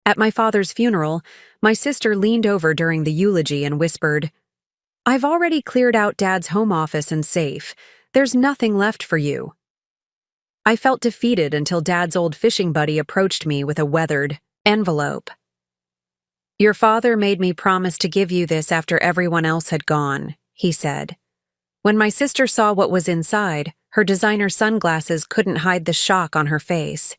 At my father's funeral, my sister leaned over during the eulogy and whispered, "I've already cleared out Dad's home office and safe. There's nothing left for you." I felt defeated until Dad's old fishing buddy approached me with a weathered envelope. "Your father made me promise to give you this after everyone else had gone," he said. When my sister saw what was inside, her designer sunglasses couldn't hide the shock on her face.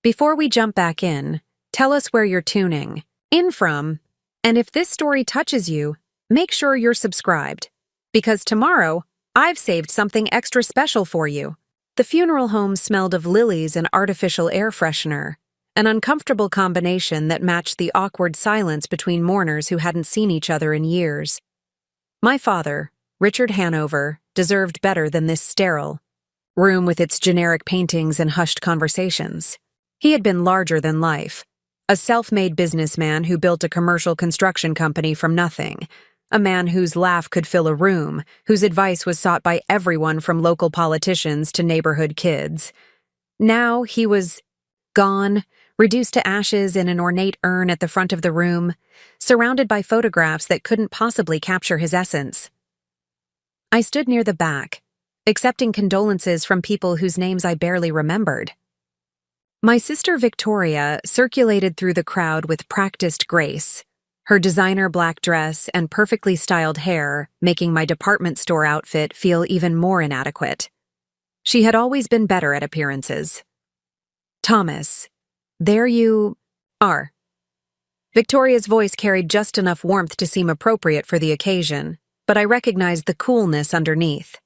"Before we jump back in, tell us where you're tuning in from, and if this story touches you, make sure you're subscribed, because tomorrow, I've saved something extra special for you." The funeral home smelled of lilies and artificial air freshener, an uncomfortable combination that matched the awkward silence between mourners who hadn't seen each other in years. My father, Richard Hanover, deserved better than this sterile room with its generic paintings and hushed conversations. He had been larger than life, a self-made businessman who built a commercial construction company from nothing, a man whose laugh could fill a room, whose advice was sought by everyone from local politicians to neighborhood kids. Now he was gone, reduced to ashes in an ornate urn at the front of the room, surrounded by photographs that couldn't possibly capture his essence. I stood near the back, accepting condolences from people whose names I barely remembered. My sister Victoria circulated through the crowd with practiced grace, her designer black dress and perfectly styled hair making my department store outfit feel even more inadequate. She had always been better at appearances. "Thomas, there you are." Victoria's voice carried just enough warmth to seem appropriate for the occasion, but I recognized the coolness underneath.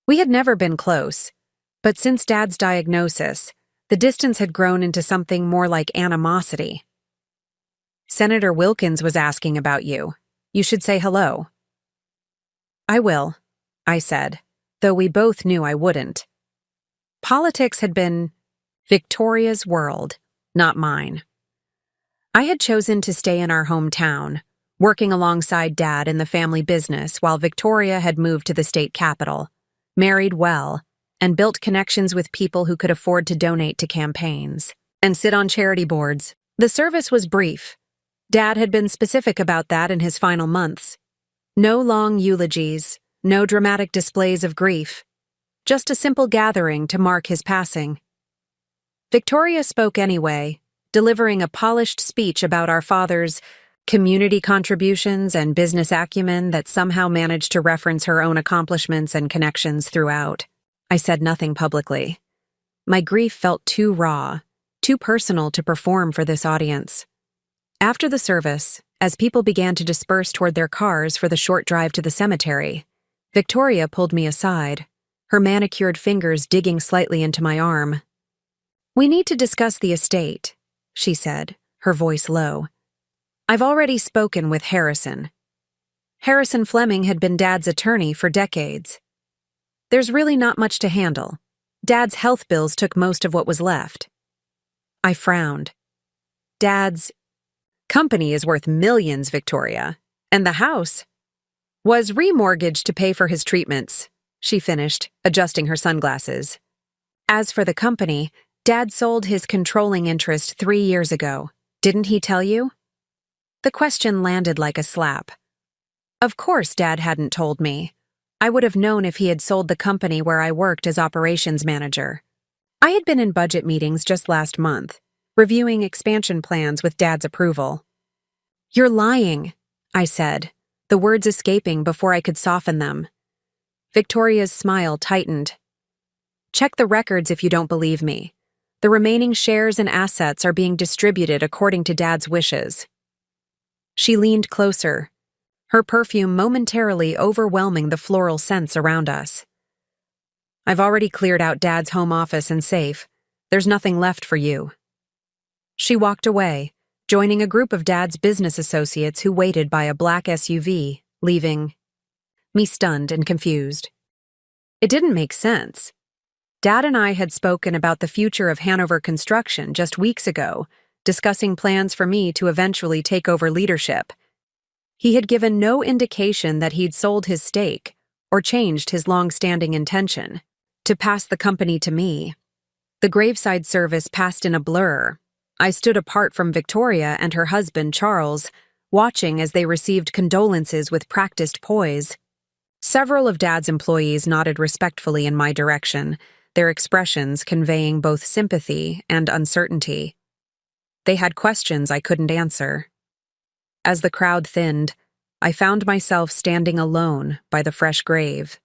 We had never been close, but since Dad's diagnosis, the distance had grown into something more like animosity. "Senator Wilkins was asking about you. You should say hello." "I will," I said, though we both knew I wouldn't. Politics had been Victoria's world, not mine. I had chosen to stay in our hometown, working alongside Dad in the family business while Victoria had moved to the state capital, married well, and built connections with people who could afford to donate to campaigns and sit on charity boards. The service was brief. Dad had been specific about that in his final months. No long eulogies, no dramatic displays of grief, just a simple gathering to mark his passing. Victoria spoke anyway, delivering a polished speech about our father's community contributions and business acumen that somehow managed to reference her own accomplishments and connections throughout. I said nothing publicly. My grief felt too raw, too personal to perform for this audience. After the service, as people began to disperse toward their cars for the short drive to the cemetery, Victoria pulled me aside, her manicured fingers digging slightly into my arm. "We need to discuss the estate," she said, her voice low. "I've already spoken with Harrison." Harrison Fleming had been Dad's attorney for decades. "There's really not much to handle. Dad's health bills took most of what was left." I frowned. "Dad's company is worth millions, Victoria, and the house was remortgaged to pay for his treatments," she finished, adjusting her sunglasses. "As for the company, Dad sold his controlling interest 3 years ago. Didn't he tell you?" The question landed like a slap. Of course Dad hadn't told me. I would have known if he had sold the company where I worked as operations manager. I had been in budget meetings just last month, reviewing expansion plans with Dad's approval. "You're lying," I said, the words escaping before I could soften them. Victoria's smile tightened. "Check the records if you don't believe me. The remaining shares and assets are being distributed according to Dad's wishes." She leaned closer, her perfume momentarily overwhelming the floral scents around us. "I've already cleared out Dad's home office and safe. There's nothing left for you." She walked away, joining a group of Dad's business associates who waited by a black SUV, leaving me stunned and confused. It didn't make sense. Dad and I had spoken about the future of Hanover construction just weeks ago, discussing plans for me to eventually take over leadership. He had given no indication that he'd sold his stake or changed his long-standing intention to pass the company to me. The graveside service passed in a blur, I stood apart from Victoria and her husband, Charles, watching as they received condolences with practiced poise. Several of Dad's employees nodded respectfully in my direction, their expressions conveying both sympathy and uncertainty. They had questions I couldn't answer. As the crowd thinned, I found myself standing alone by the fresh grave.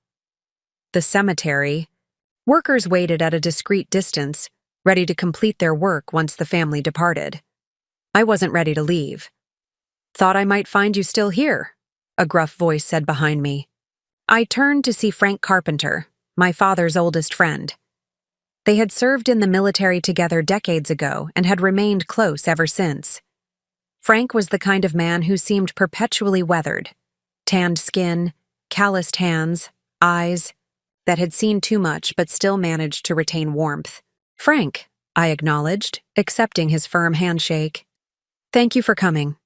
The cemetery. Workers waited at a discreet distance, ready to complete their work once the family departed. I wasn't ready to leave. "Thought I might find you still here," a gruff voice said behind me. I turned to see Frank Carpenter, my father's oldest friend. They had served in the military together decades ago and had remained close ever since. Frank was the kind of man who seemed perpetually weathered. Tanned skin, calloused hands, eyes that had seen too much but still managed to retain warmth. "Frank," I acknowledged, accepting his firm handshake. "Thank you for coming."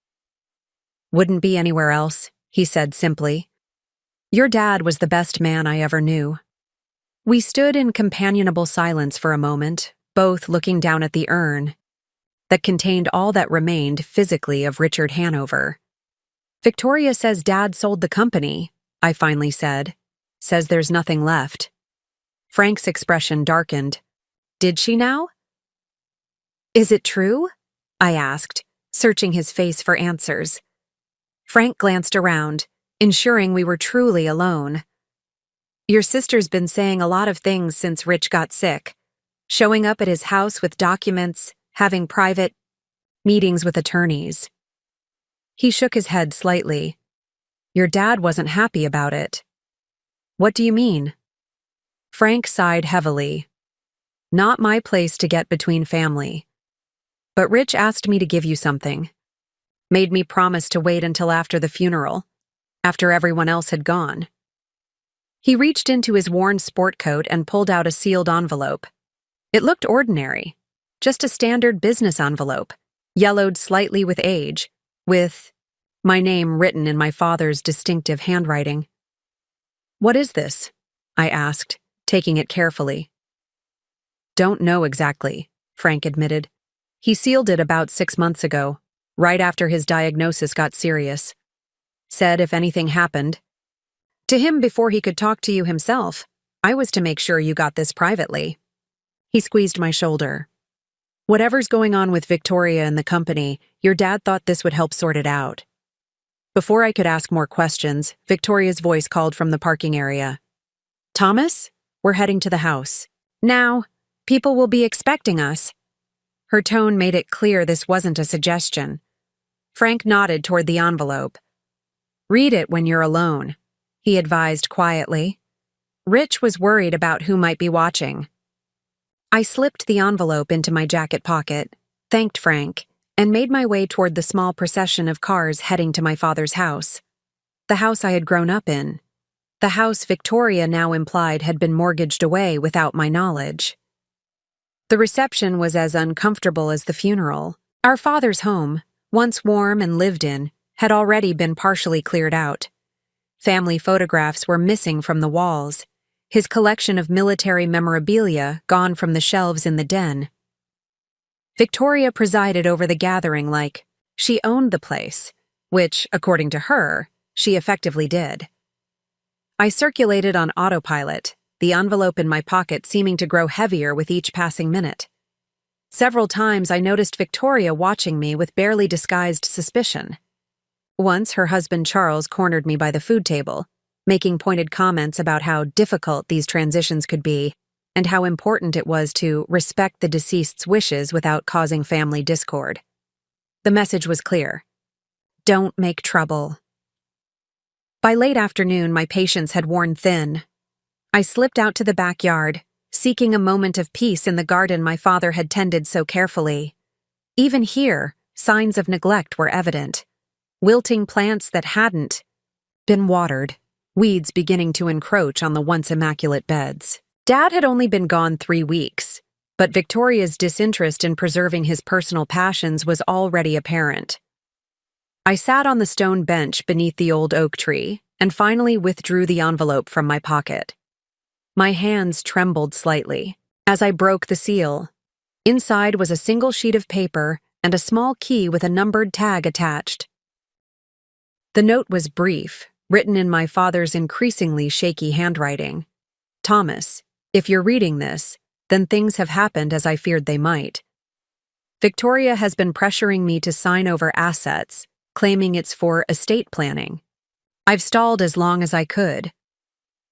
"Wouldn't be anywhere else," he said simply. "Your dad was the best man I ever knew." We stood in companionable silence for a moment, both looking down at the urn that contained all that remained physically of Richard Hanover. "Victoria says Dad sold the company," I finally said. "Says there's nothing left." Frank's expression darkened. "Did she now?" "Is it true?" I asked, searching his face for answers. Frank glanced around, ensuring we were truly alone. "Your sister's been saying a lot of things since Rich got sick, showing up at his house with documents, having private meetings with attorneys." He shook his head slightly. "Your dad wasn't happy about it." "What do you mean?" Frank sighed heavily. "Not my place to get between family. But Rich asked me to give you something. Made me promise to wait until after the funeral, after everyone else had gone." He reached into his worn sport coat and pulled out a sealed envelope. It looked ordinary, just a standard business envelope, yellowed slightly with age, with my name written in my father's distinctive handwriting. "What is this?" I asked, taking it carefully. "Don't know exactly," Frank admitted. "He sealed it about 6 months ago, right after his diagnosis got serious. Said if anything happened to him before he could talk to you himself, I was to make sure you got this privately." He squeezed my shoulder. "Whatever's going on with Victoria and the company, your dad thought this would help sort it out." Before I could ask more questions, Victoria's voice called from the parking area. "Thomas, we're heading to the house. Now, people will be expecting us." Her tone made it clear this wasn't a suggestion. Frank nodded toward the envelope. "Read it when you're alone," he advised quietly. Rich was worried about who might be watching. I slipped the envelope into my jacket pocket, thanked Frank, and made my way toward the small procession of cars heading to my father's house. The house I had grown up in. The house Victoria now implied had been mortgaged away without my knowledge. The reception was as uncomfortable as the funeral. Our father's home, once warm and lived in, had already been partially cleared out. Family photographs were missing from the walls, his collection of military memorabilia gone from the shelves in the den. Victoria presided over the gathering like she owned the place, which, according to her, she effectively did. I circulated on autopilot, the envelope in my pocket seeming to grow heavier with each passing minute. Several times I noticed Victoria watching me with barely disguised suspicion. Once her husband Charles cornered me by the food table, making pointed comments about how difficult these transitions could be and how important it was to respect the deceased's wishes without causing family discord. The message was clear. Don't make trouble. By late afternoon, my patience had worn thin. I slipped out to the backyard, seeking a moment of peace in the garden my father had tended so carefully. Even here, signs of neglect were evident. Wilting plants that hadn't been watered, weeds beginning to encroach on the once immaculate beds. Dad had only been gone 3 weeks, but Victoria's disinterest in preserving his personal passions was already apparent. I sat on the stone bench beneath the old oak tree and finally withdrew the envelope from my pocket. My hands trembled slightly as I broke the seal. Inside was a single sheet of paper and a small key with a numbered tag attached. The note was brief, written in my father's increasingly shaky handwriting. Thomas, if you're reading this, then things have happened as I feared they might. Victoria has been pressuring me to sign over assets, claiming it's for estate planning. I've stalled as long as I could.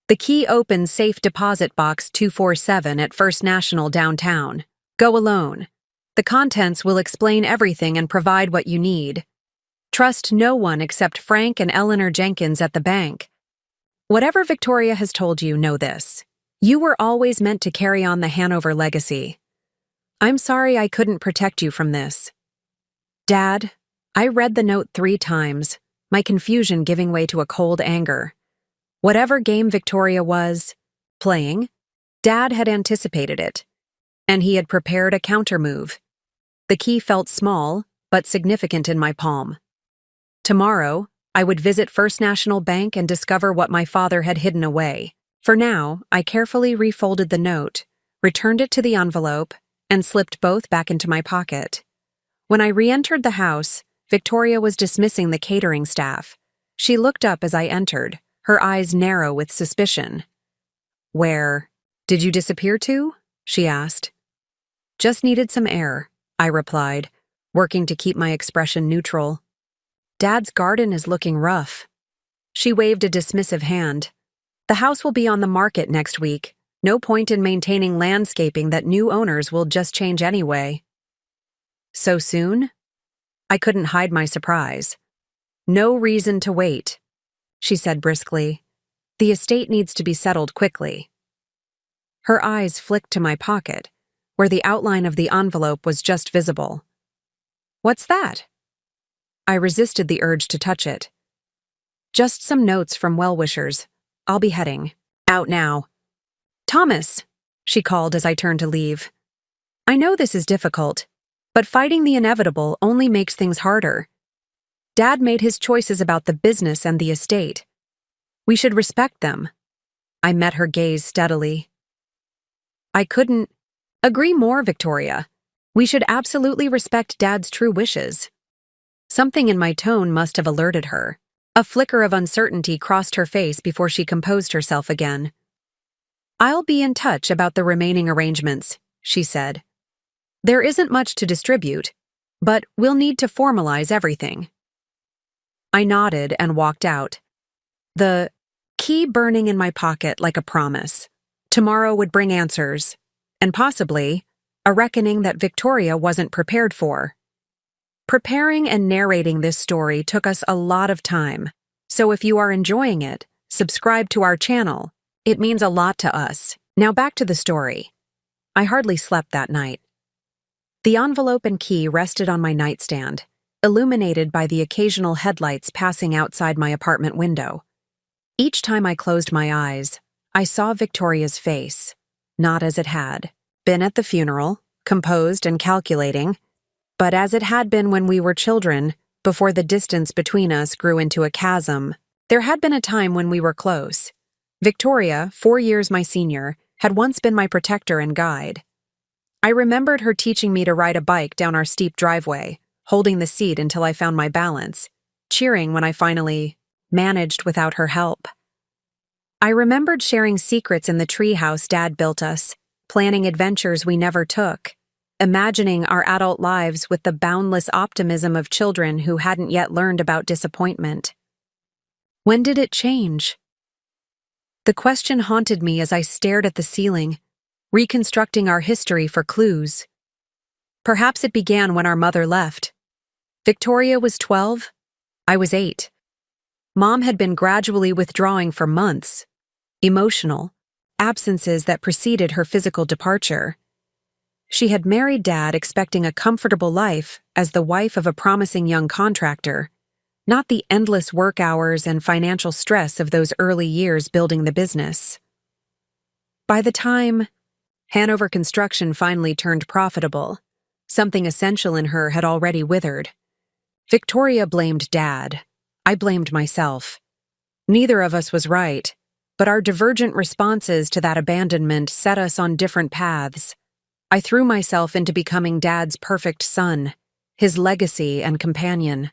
The key opens safe deposit box 247 at First National downtown. Go alone. The contents will explain everything and provide what you need. Trust no one except Frank and Eleanor Jenkins at the bank. Whatever Victoria has told you, know this. You were always meant to carry on the Hanover legacy. I'm sorry I couldn't protect you from this. Dad, I read the note 3 times, my confusion giving way to a cold anger. Whatever game Victoria was playing, Dad had anticipated it, and he had prepared a countermove. The key felt small, but significant in my palm. Tomorrow, I would visit First National Bank and discover what my father had hidden away. For now, I carefully refolded the note, returned it to the envelope, and slipped both back into my pocket. When I re-entered the house, Victoria was dismissing the catering staff. She looked up as I entered, her eyes narrow with suspicion. Where did you disappear to? She asked. Just needed some air, I replied, working to keep my expression neutral. Dad's garden is looking rough. She waved a dismissive hand. The house will be on the market next week. No point in maintaining landscaping that new owners will just change anyway. So soon? I couldn't hide my surprise. No reason to wait, she said briskly. The estate needs to be settled quickly. Her eyes flicked to my pocket, where the outline of the envelope was just visible. What's that? I resisted the urge to touch it. Just some notes from well-wishers. I'll be heading. Out now. Thomas, she called as I turned to leave. I know this is difficult, but fighting the inevitable only makes things harder. Dad made his choices about the business and the estate. We should respect them. I met her gaze steadily. I couldn't agree more, Victoria. We should absolutely respect Dad's true wishes. Something in my tone must have alerted her. A flicker of uncertainty crossed her face before she composed herself again. I'll be in touch about the remaining arrangements, she said. There isn't much to distribute, but we'll need to formalize everything. I nodded and walked out, the key burning in my pocket like a promise. Tomorrow would bring answers, and possibly a reckoning that Victoria wasn't prepared for. Preparing and narrating this story took us a lot of time, so if you are enjoying it, subscribe to our channel. It means a lot to us. Now back to the story. I hardly slept that night. The envelope and key rested on my nightstand, illuminated by the occasional headlights passing outside my apartment window. Each time I closed my eyes, I saw Victoria's face, not as it had been at the funeral, composed and calculating, but as it had been when we were children, before the distance between us grew into a chasm. There had been a time when we were close. Victoria, 4 years my senior, had once been my protector and guide. I remembered her teaching me to ride a bike down our steep driveway, holding the seat until I found my balance, cheering when I finally managed without her help. I remembered sharing secrets in the treehouse Dad built us, planning adventures we never took, imagining our adult lives with the boundless optimism of children who hadn't yet learned about disappointment. When did it change? The question haunted me as I stared at the ceiling, reconstructing our history for clues. Perhaps it began when our mother left. Victoria was 12, I was 8. Mom had been gradually withdrawing for months, emotional, absences that preceded her physical departure. She had married Dad expecting a comfortable life as the wife of a promising young contractor, not the endless work hours and financial stress of those early years building the business. By the time Hanover construction finally turned profitable, something essential in her had already withered. Victoria blamed Dad. I blamed myself. Neither of us was right, but our divergent responses to that abandonment set us on different paths. I threw myself into becoming Dad's perfect son, his legacy and companion.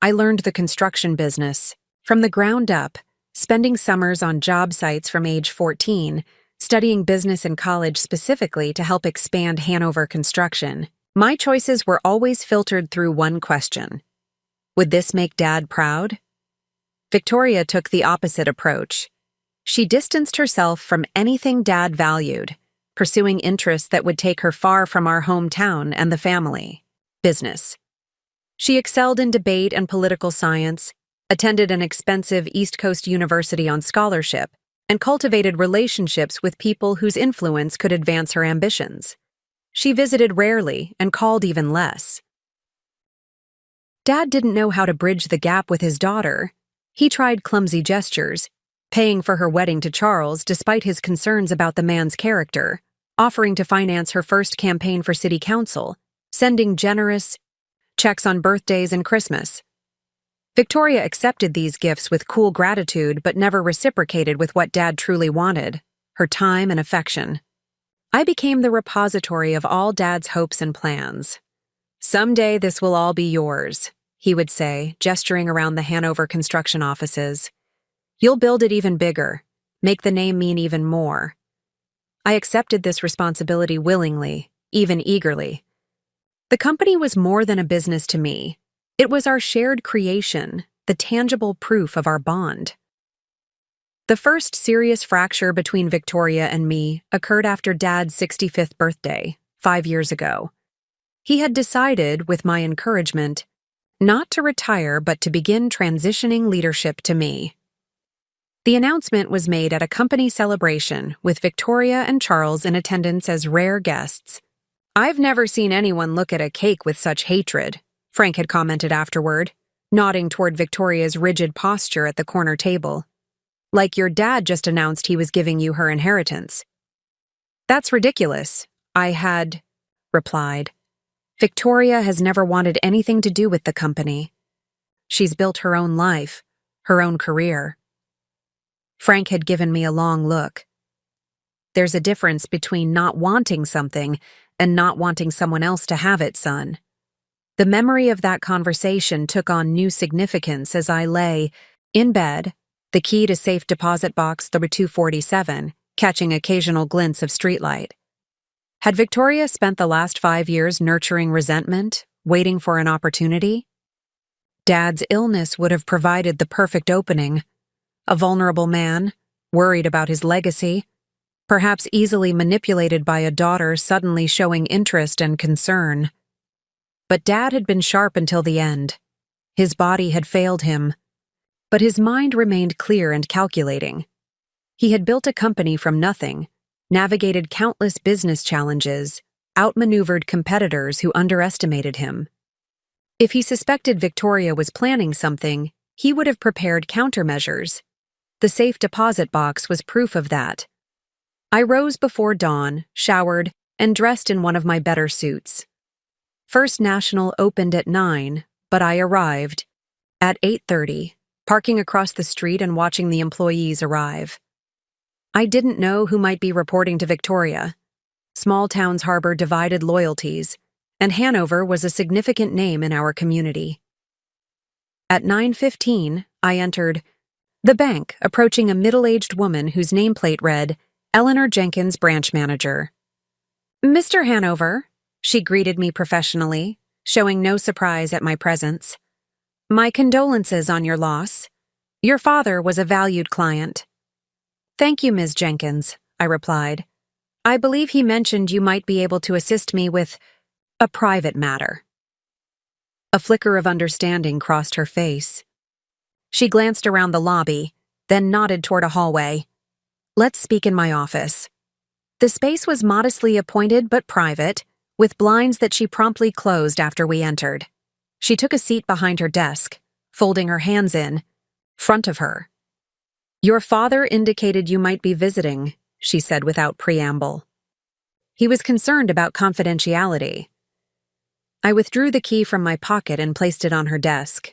I learned the construction business, from the ground up, spending summers on job sites from age 14, studying business in college specifically to help expand Hanover construction. My choices were always filtered through one question. Would this make Dad proud? Victoria took the opposite approach. She distanced herself from anything Dad valued, pursuing interests that would take her far from our hometown and the family. Business. She excelled in debate and political science, attended an expensive East Coast university on scholarship, and cultivated relationships with people whose influence could advance her ambitions. She visited rarely and called even less. Dad didn't know how to bridge the gap with his daughter. He tried clumsy gestures, paying for her wedding to Charles despite his concerns about the man's character, offering to finance her first campaign for city council, sending generous checks on birthdays and Christmas. Victoria accepted these gifts with cool gratitude but never reciprocated with what Dad truly wanted, her time and affection. I became the repository of all Dad's hopes and plans. "Someday this will all be yours," he would say, gesturing around the Hanover construction offices. "You'll build it even bigger, make the name mean even more." I accepted this responsibility willingly, even eagerly. The company was more than a business to me. It was our shared creation, the tangible proof of our bond. The first serious fracture between Victoria and me occurred after Dad's 65th birthday, 5 years ago. He had decided, with my encouragement, not to retire but to begin transitioning leadership to me. The announcement was made at a company celebration with Victoria and Charles in attendance as rare guests. "I've never seen anyone look at a cake with such hatred," Frank had commented afterward, nodding toward Victoria's rigid posture at the corner table. "Like your dad just announced he was giving you her inheritance." "That's ridiculous," I had replied. "Victoria has never wanted anything to do with the company. She's built her own life, her own career." Frank had given me a long look. "There's a difference between not wanting something and not wanting someone else to have it, son." The memory of that conversation took on new significance as I lay, in bed, the key to safe deposit box number 247, catching occasional glints of streetlight. Had Victoria spent the last 5 years nurturing resentment, waiting for an opportunity? Dad's illness would have provided the perfect opening. A vulnerable man, worried about his legacy, perhaps easily manipulated by a daughter suddenly showing interest and concern. But Dad had been sharp until the end. His body had failed him, but his mind remained clear and calculating. He had built a company from nothing, navigated countless business challenges, outmaneuvered competitors who underestimated him. If he suspected Victoria was planning something, he would have prepared countermeasures. The safe deposit box was proof of that. I rose before dawn, showered, and dressed in one of my better suits. First National opened at 9, but I arrived at 8:30, parking across the street and watching the employees arrive. I didn't know who might be reporting to Victoria. Small towns harbor divided loyalties, and Hanover was a significant name in our community. At 9:15, I entered the bank, approaching a middle-aged woman whose nameplate read, Eleanor Jenkins, branch manager. "Mr. Hanover," she greeted me professionally, showing no surprise at my presence. "My condolences on your loss. Your father was a valued client." "Thank you, Ms. Jenkins," I replied. "I believe he mentioned you might be able to assist me with a private matter." A flicker of understanding crossed her face. She glanced around the lobby, then nodded toward a hallway. "Let's speak in my office." The space was modestly appointed but private, with blinds that she promptly closed after we entered. She took a seat behind her desk, folding her hands in front of her. "Your father indicated you might be visiting," she said without preamble. "He was concerned about confidentiality." I withdrew the key from my pocket and placed it on her desk.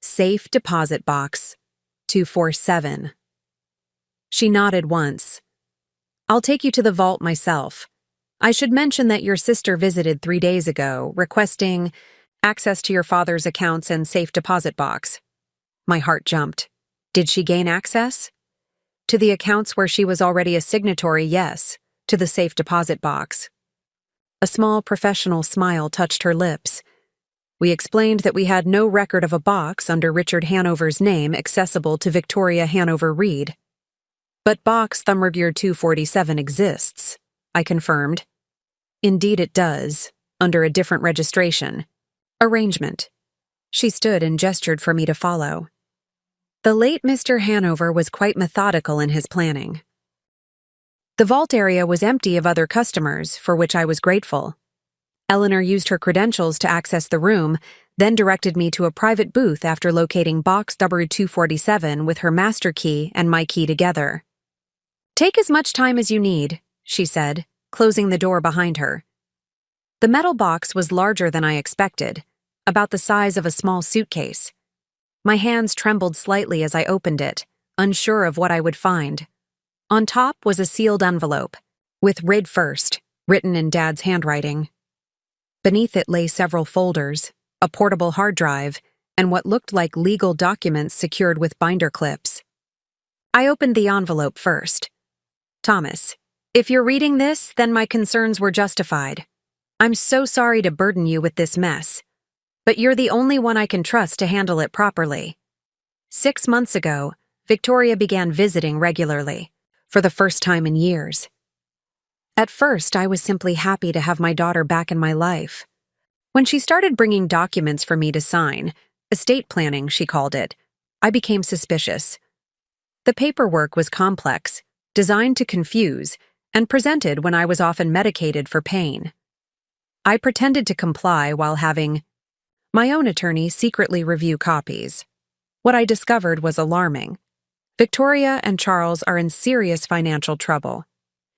"Safe deposit box, 247. She nodded once. "I'll take you to the vault myself. I should mention that your sister visited 3 days ago, requesting access to your father's accounts and safe deposit box. My heart jumped. Did she gain access? To the accounts where she was already a signatory, yes. To the safe deposit box. A small professional smile touched her lips. We explained that we had no record of a box under Richard Hanover's name accessible to Victoria Hanover Reed. But box Thumbergear 247 exists, I confirmed. Indeed it does, under a different registration. Arrangement. She stood and gestured for me to follow. The late Mr. Hanover was quite methodical in his planning. The vault area was empty of other customers, for which I was grateful. Eleanor used her credentials to access the room, then directed me to a private booth after locating box W247 with her master key and my key together. Take as much time as you need, she said, closing the door behind her. The metal box was larger than I expected, about the size of a small suitcase. My hands trembled slightly as I opened it, unsure of what I would find. On top was a sealed envelope, with "Read First" written in Dad's handwriting. Beneath it lay several folders, a portable hard drive, and what looked like legal documents secured with binder clips. I opened the envelope first. Thomas, if you're reading this, then my concerns were justified. I'm so sorry to burden you with this mess, but you're the only one I can trust to handle it properly. 6 months ago, Victoria began visiting regularly, for the first time in years. At first, I was simply happy to have my daughter back in my life. When she started bringing documents for me to sign, estate planning, she called it, I became suspicious. The paperwork was complex, designed to confuse, and presented when I was often medicated for pain. I pretended to comply while having my own attorney secretly review copies. What I discovered was alarming. Victoria and Charles are in serious financial trouble.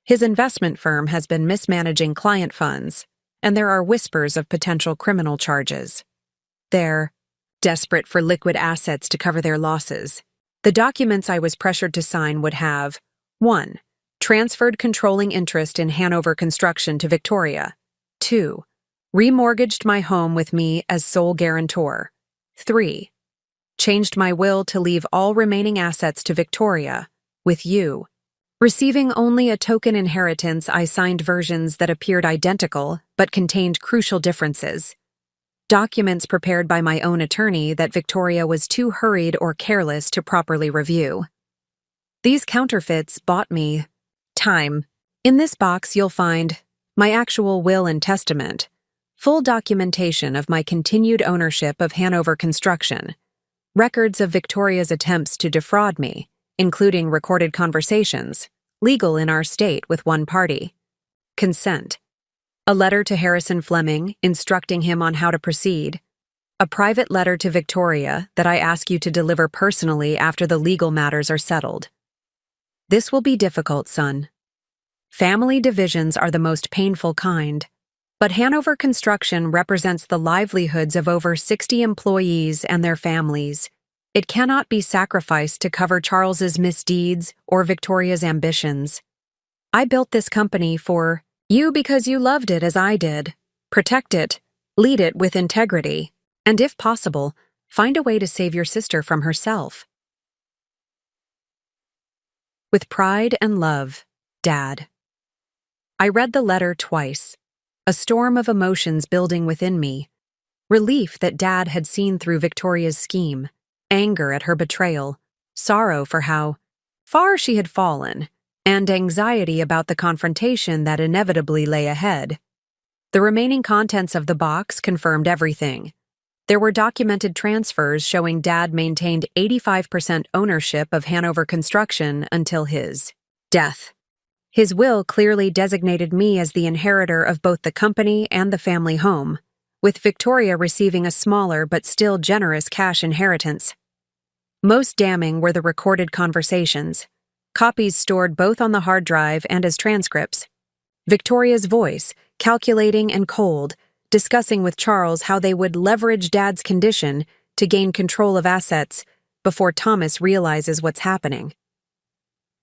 His investment firm has been mismanaging client funds, and there are whispers of potential criminal charges. They're desperate for liquid assets to cover their losses. The documents I was pressured to sign would have 1. Transferred controlling interest in Hanover Construction to Victoria. 2. Remortgaged my home with me as sole guarantor. 3. Changed my will to leave all remaining assets to Victoria, with you. Receiving only a token inheritance, I signed versions that appeared identical but contained crucial differences. Documents prepared by my own attorney that Victoria was too hurried or careless to properly review. These counterfeits bought me time. In this box, you'll find my actual will and testament, full documentation of my continued ownership of Hanover Construction, records of Victoria's attempts to defraud me, including recorded conversations, legal in our state with one party, consent, a letter to Harrison Fleming instructing him on how to proceed, a private letter to Victoria that I ask you to deliver personally after the legal matters are settled. This will be difficult, son. Family divisions are the most painful kind, but Hanover Construction represents the livelihoods of over 60 employees and their families. It cannot be sacrificed to cover Charles's misdeeds or Victoria's ambitions. I built this company for you because you loved it as I did. Protect it, lead it with integrity, and if possible, find a way to save your sister from herself. With pride and love, Dad. I read the letter twice, a storm of emotions building within me. Relief that Dad had seen through Victoria's scheme, anger at her betrayal, sorrow for how far she had fallen, and anxiety about the confrontation that inevitably lay ahead. The remaining contents of the box confirmed everything. There were documented transfers showing Dad maintained 85% ownership of Hanover Construction until his death. His will clearly designated me as the inheritor of both the company and the family home, with Victoria receiving a smaller but still generous cash inheritance. Most damning were the recorded conversations, copies stored both on the hard drive and as transcripts. Victoria's voice, calculating and cold, discussing with Charles how they would leverage Dad's condition to gain control of assets before Thomas realizes what's happening.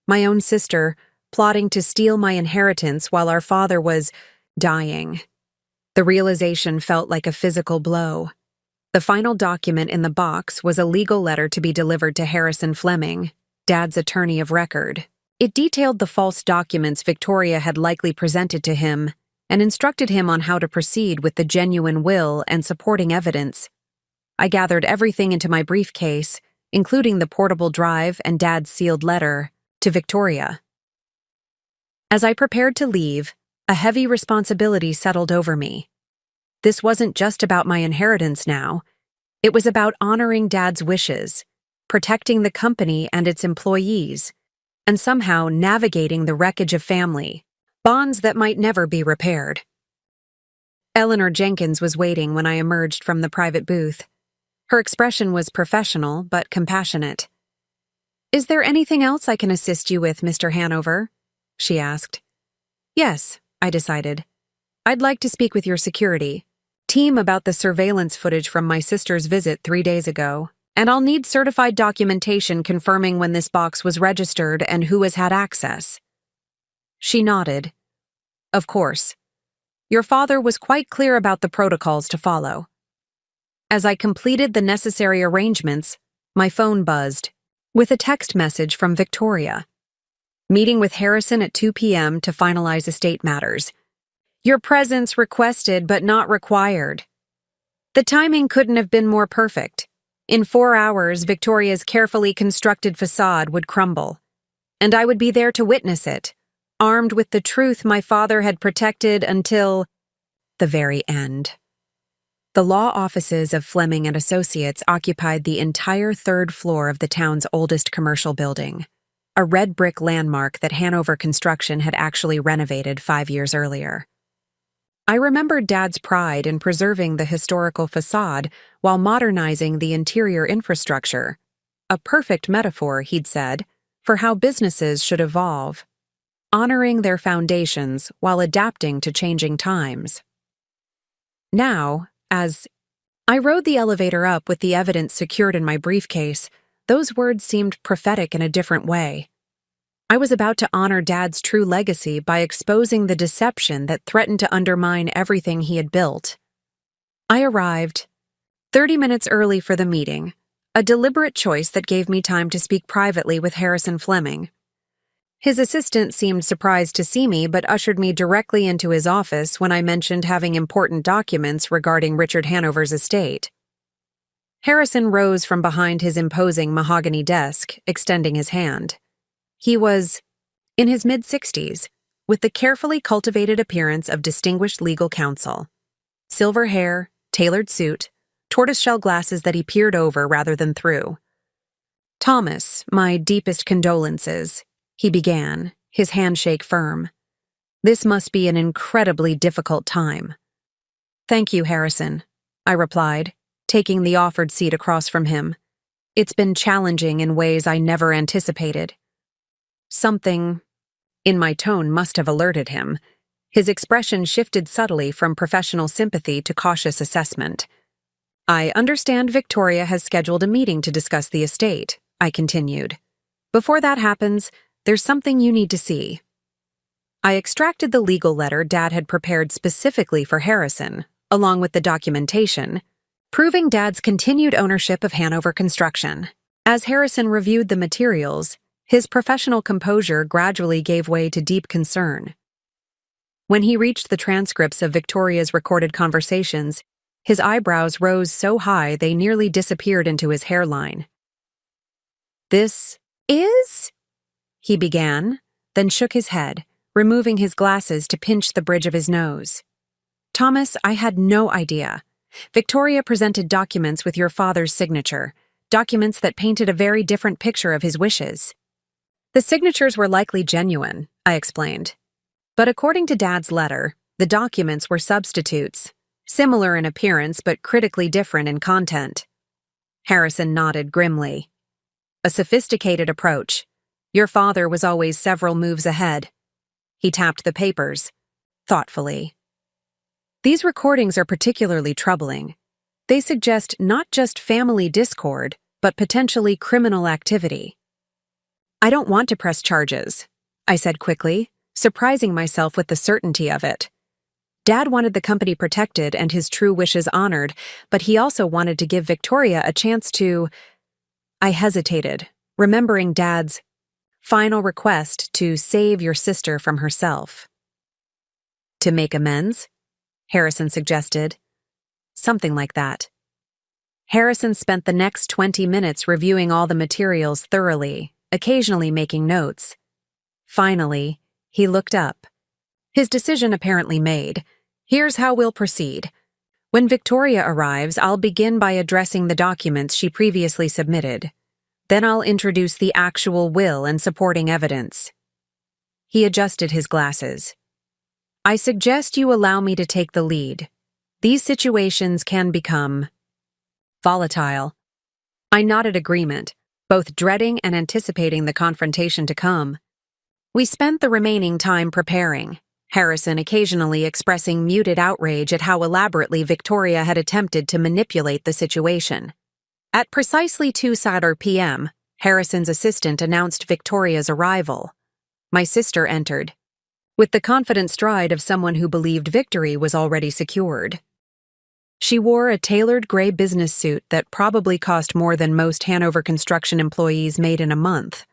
My own sister, plotting to steal my inheritance while our father was dying. The realization felt like a physical blow. The final document in the box was a legal letter to be delivered to Harrison Fleming, Dad's attorney of record. It detailed the false documents Victoria had likely presented to him and instructed him on how to proceed with the genuine will and supporting evidence. I gathered everything into my briefcase, including the portable drive and Dad's sealed letter to Victoria. As I prepared to leave, a heavy responsibility settled over me. This wasn't just about my inheritance now. It was about honoring Dad's wishes, protecting the company and its employees, and somehow navigating the wreckage of family, bonds that might never be repaired. Eleanor Jenkins was waiting when I emerged from the private booth. Her expression was professional but compassionate. "Is there anything else I can assist you with, Mr. Hanover?" she asked. "Yes," I decided. "I'd like to speak with your security team about the surveillance footage from my sister's visit 3 days ago, and I'll need certified documentation confirming when this box was registered and who has had access." She nodded. "Of course. Your father was quite clear about the protocols to follow." As I completed the necessary arrangements, my phone buzzed with a text message from Victoria. "Meeting with Harrison at 2 p.m. to finalize estate matters. Your presence requested but not required." The timing couldn't have been more perfect. In 4 hours, Victoria's carefully constructed facade would crumble, and I would be there to witness it, armed with the truth my father had protected until the very end. The law offices of Fleming and Associates occupied the entire 3rd floor of the town's oldest commercial building, a red brick landmark that Hanover Construction had actually renovated 5 years earlier. I remembered Dad's pride in preserving the historical facade while modernizing the interior infrastructure, a perfect metaphor, he'd said, for how businesses should evolve, honoring their foundations while adapting to changing times. Now, as I rode the elevator up with the evidence secured in my briefcase, those words seemed prophetic in a different way. I was about to honor Dad's true legacy by exposing the deception that threatened to undermine everything he had built. I arrived 30 minutes early for the meeting, a deliberate choice that gave me time to speak privately with Harrison Fleming. His assistant seemed surprised to see me but ushered me directly into his office when I mentioned having important documents regarding Richard Hanover's estate. Harrison rose from behind his imposing mahogany desk, extending his hand. He was in his mid-60s, with the carefully cultivated appearance of distinguished legal counsel. Silver hair, tailored suit, tortoiseshell glasses that he peered over rather than through. "Thomas, my deepest condolences," he began, his handshake firm. "This must be an incredibly difficult time." "Thank you, Harrison," I replied, taking the offered seat across from him. "It's been challenging in ways I never anticipated." Something in my tone must have alerted him. His expression shifted subtly from professional sympathy to cautious assessment. "I understand Victoria has scheduled a meeting to discuss the estate," I continued. "Before that happens, there's something you need to see." I extracted the legal letter Dad had prepared specifically for Harrison, along with the documentation, proving Dad's continued ownership of Hanover Construction. As Harrison reviewed the materials, his professional composure gradually gave way to deep concern. When he reached the transcripts of Victoria's recorded conversations, his eyebrows rose so high they nearly disappeared into his hairline. "This is?" he began, then shook his head, removing his glasses to pinch the bridge of his nose. "Thomas, I had no idea. Victoria presented documents with your father's signature, documents that painted a very different picture of his wishes." "The signatures were likely genuine," I explained. "But according to Dad's letter, the documents were substitutes, similar in appearance but critically different in content." Harrison nodded grimly. "A sophisticated approach. Your father was always several moves ahead." He tapped the papers, thoughtfully. "These recordings are particularly troubling. They suggest not just family discord, but potentially criminal activity." "I don't want to press charges," I said quickly, surprising myself with the certainty of it. Dad wanted the company protected and his true wishes honored, but he also wanted to give Victoria a chance to... I hesitated, remembering Dad's final request to save your sister from herself. To make amends? Harrison suggested. Something like that. Harrison spent the next 20 minutes reviewing all the materials thoroughly, occasionally making notes. Finally, he looked up. His decision apparently made. Here's how we'll proceed. When Victoria arrives, I'll begin by addressing the documents she previously submitted. Then I'll introduce the actual will and supporting evidence. He adjusted his glasses. I suggest you allow me to take the lead. These situations can become volatile. I nodded agreement, both dreading and anticipating the confrontation to come. We spent the remaining time preparing, Harrison occasionally expressing muted outrage at how elaborately Victoria had attempted to manipulate the situation. At precisely 2:00 p.m., Harrison's assistant announced Victoria's arrival. My sister entered, with the confident stride of someone who believed victory was already secured. She wore a tailored gray business suit that probably cost more than most Hanover construction employees made in a month.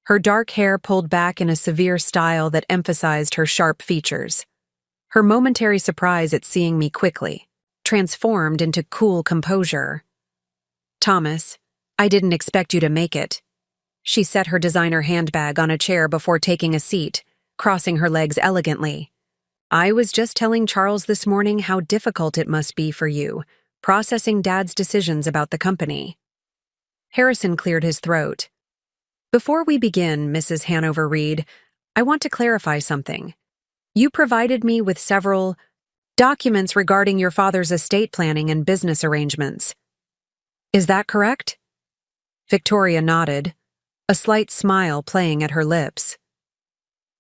Her dark hair pulled back in a severe style that emphasized her sharp features. Her momentary surprise at seeing me quickly transformed into cool composure. Thomas, I didn't expect you to make it. She set her designer handbag on a chair before taking a seat, crossing her legs elegantly. I was just telling Charles this morning how difficult it must be for you, processing Dad's decisions about the company. Harrison cleared his throat. Before we begin, Mrs. Hanover Reed, I want to clarify something. You provided me with several documents regarding your father's estate planning and business arrangements. Is that correct? Victoria nodded, a slight smile playing at her lips.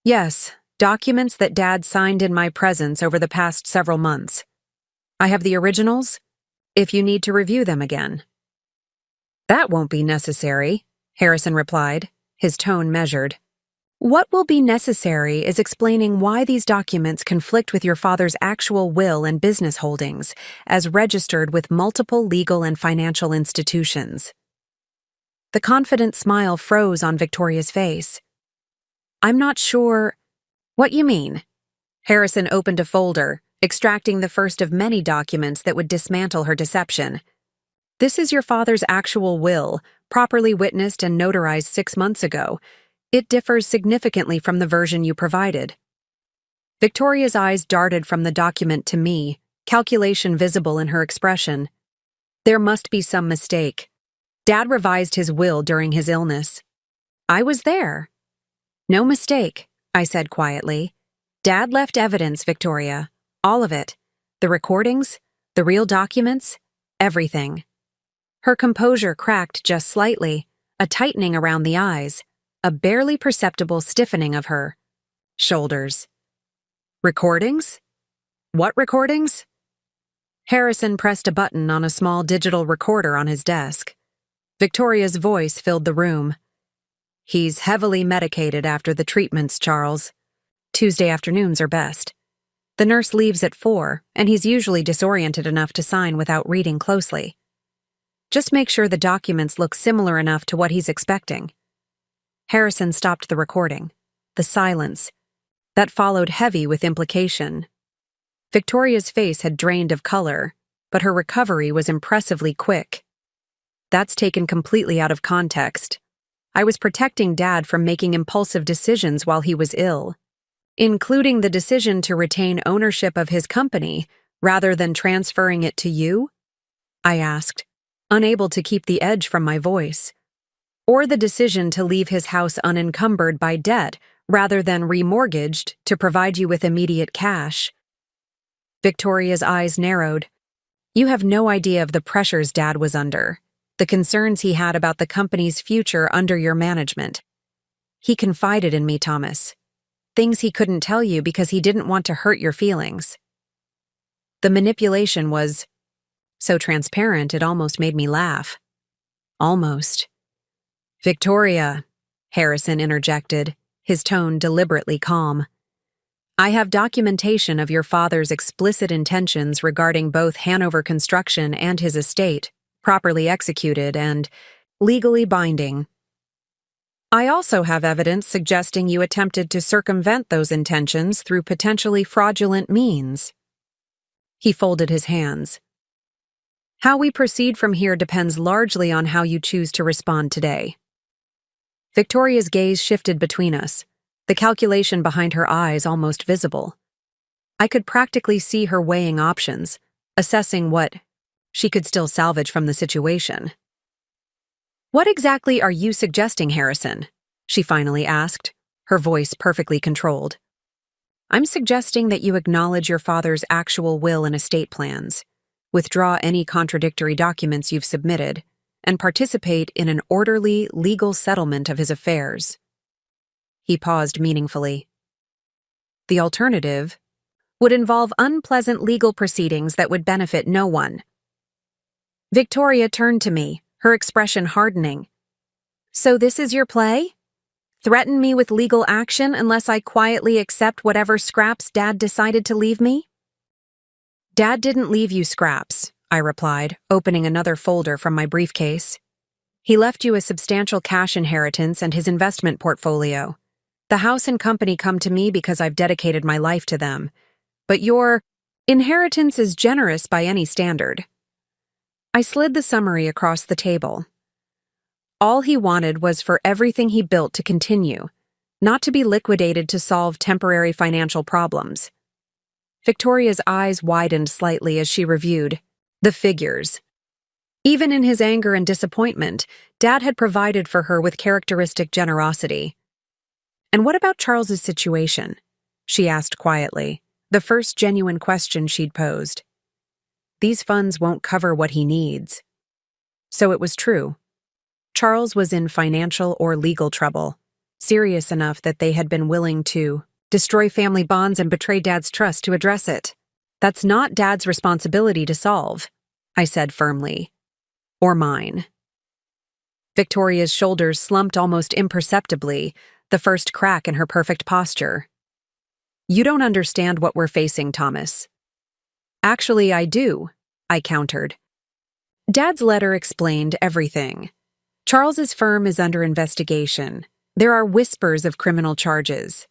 Yes, documents that Dad signed in my presence over the past several months. I have the originals, if you need to review them again. That won't be necessary, Harrison replied, his tone measured. What will be necessary is explaining why these documents conflict with your father's actual will and business holdings, as registered with multiple legal and financial institutions. The confident smile froze on Victoria's face. I'm not sure... What you mean? Harrison opened a folder, extracting the first of many documents that would dismantle her deception. This is your father's actual will, properly witnessed and notarized 6 months ago. It differs significantly from the version you provided. Victoria's eyes darted from the document to me, calculation visible in her expression. There must be some mistake. Dad revised his will during his illness. I was there. No mistake, I said quietly. Dad left evidence, Victoria. All of it. The recordings, the real documents, everything. Her composure cracked just slightly, a tightening around the eyes, a barely perceptible stiffening of her shoulders. Recordings? What recordings? Harrison pressed a button on a small digital recorder on his desk. Victoria's voice filled the room. He's heavily medicated after the treatments, Charles. Tuesday afternoons are best. The nurse leaves at 4, and he's usually disoriented enough to sign without reading closely. Just make sure the documents look similar enough to what he's expecting. Harrison stopped the recording. The silence. That followed heavy with implication. Victoria's face had drained of color, but her recovery was impressively quick. That's taken completely out of context. I was protecting Dad from making impulsive decisions while he was ill, including the decision to retain ownership of his company rather than transferring it to you? I asked, unable to keep the edge from my voice. Or the decision to leave his house unencumbered by debt rather than remortgaged to provide you with immediate cash. Victoria's eyes narrowed. You have no idea of the pressures Dad was under, the concerns he had about the company's future under your management. He confided in me, Thomas. Things he couldn't tell you because he didn't want to hurt your feelings. The manipulation was so transparent it almost made me laugh. Almost. Victoria, Harrison interjected, his tone deliberately calm. "I have documentation of your father's explicit intentions regarding both Hanover Construction and his estate, properly executed and legally binding. I also have evidence suggesting you attempted to circumvent those intentions through potentially fraudulent means." He folded his hands. "How we proceed from here depends largely on how you choose to respond today." Victoria's gaze shifted between us, the calculation behind her eyes almost visible. I could practically see her weighing options, assessing what she could still salvage from the situation. "What exactly are you suggesting, Harrison?" she finally asked, her voice perfectly controlled. "I'm suggesting that you acknowledge your father's actual will and estate plans, withdraw any contradictory documents you've submitted, and participate in an orderly, legal settlement of his affairs." He paused meaningfully. "The alternative would involve unpleasant legal proceedings that would benefit no one." Victoria turned to me, her expression hardening. "So this is your play? Threaten me with legal action unless I quietly accept whatever scraps Dad decided to leave me?" "Dad didn't leave you scraps," I replied, opening another folder from my briefcase. "He left you a substantial cash inheritance and his investment portfolio. The house and company come to me because I've dedicated my life to them. But your inheritance is generous by any standard." I slid the summary across the table. All he wanted was for everything he built to continue, not to be liquidated to solve temporary financial problems. Victoria's eyes widened slightly as she reviewed the figures. Even in his anger and disappointment, Dad had provided for her with characteristic generosity. "And what about Charles's situation?" she asked quietly, the first genuine question she'd posed. "These funds won't cover what he needs." So it was true. Charles was in financial or legal trouble, serious enough that they had been willing to destroy family bonds and betray Dad's trust to address it. "That's not Dad's responsibility to solve," I said firmly. "Or mine." Victoria's shoulders slumped almost imperceptibly, the first crack in her perfect posture. "You don't understand what we're facing, Thomas." "Actually, I do," I countered. Dad's letter explained everything. Charles's firm is under investigation. There are whispers of criminal charges.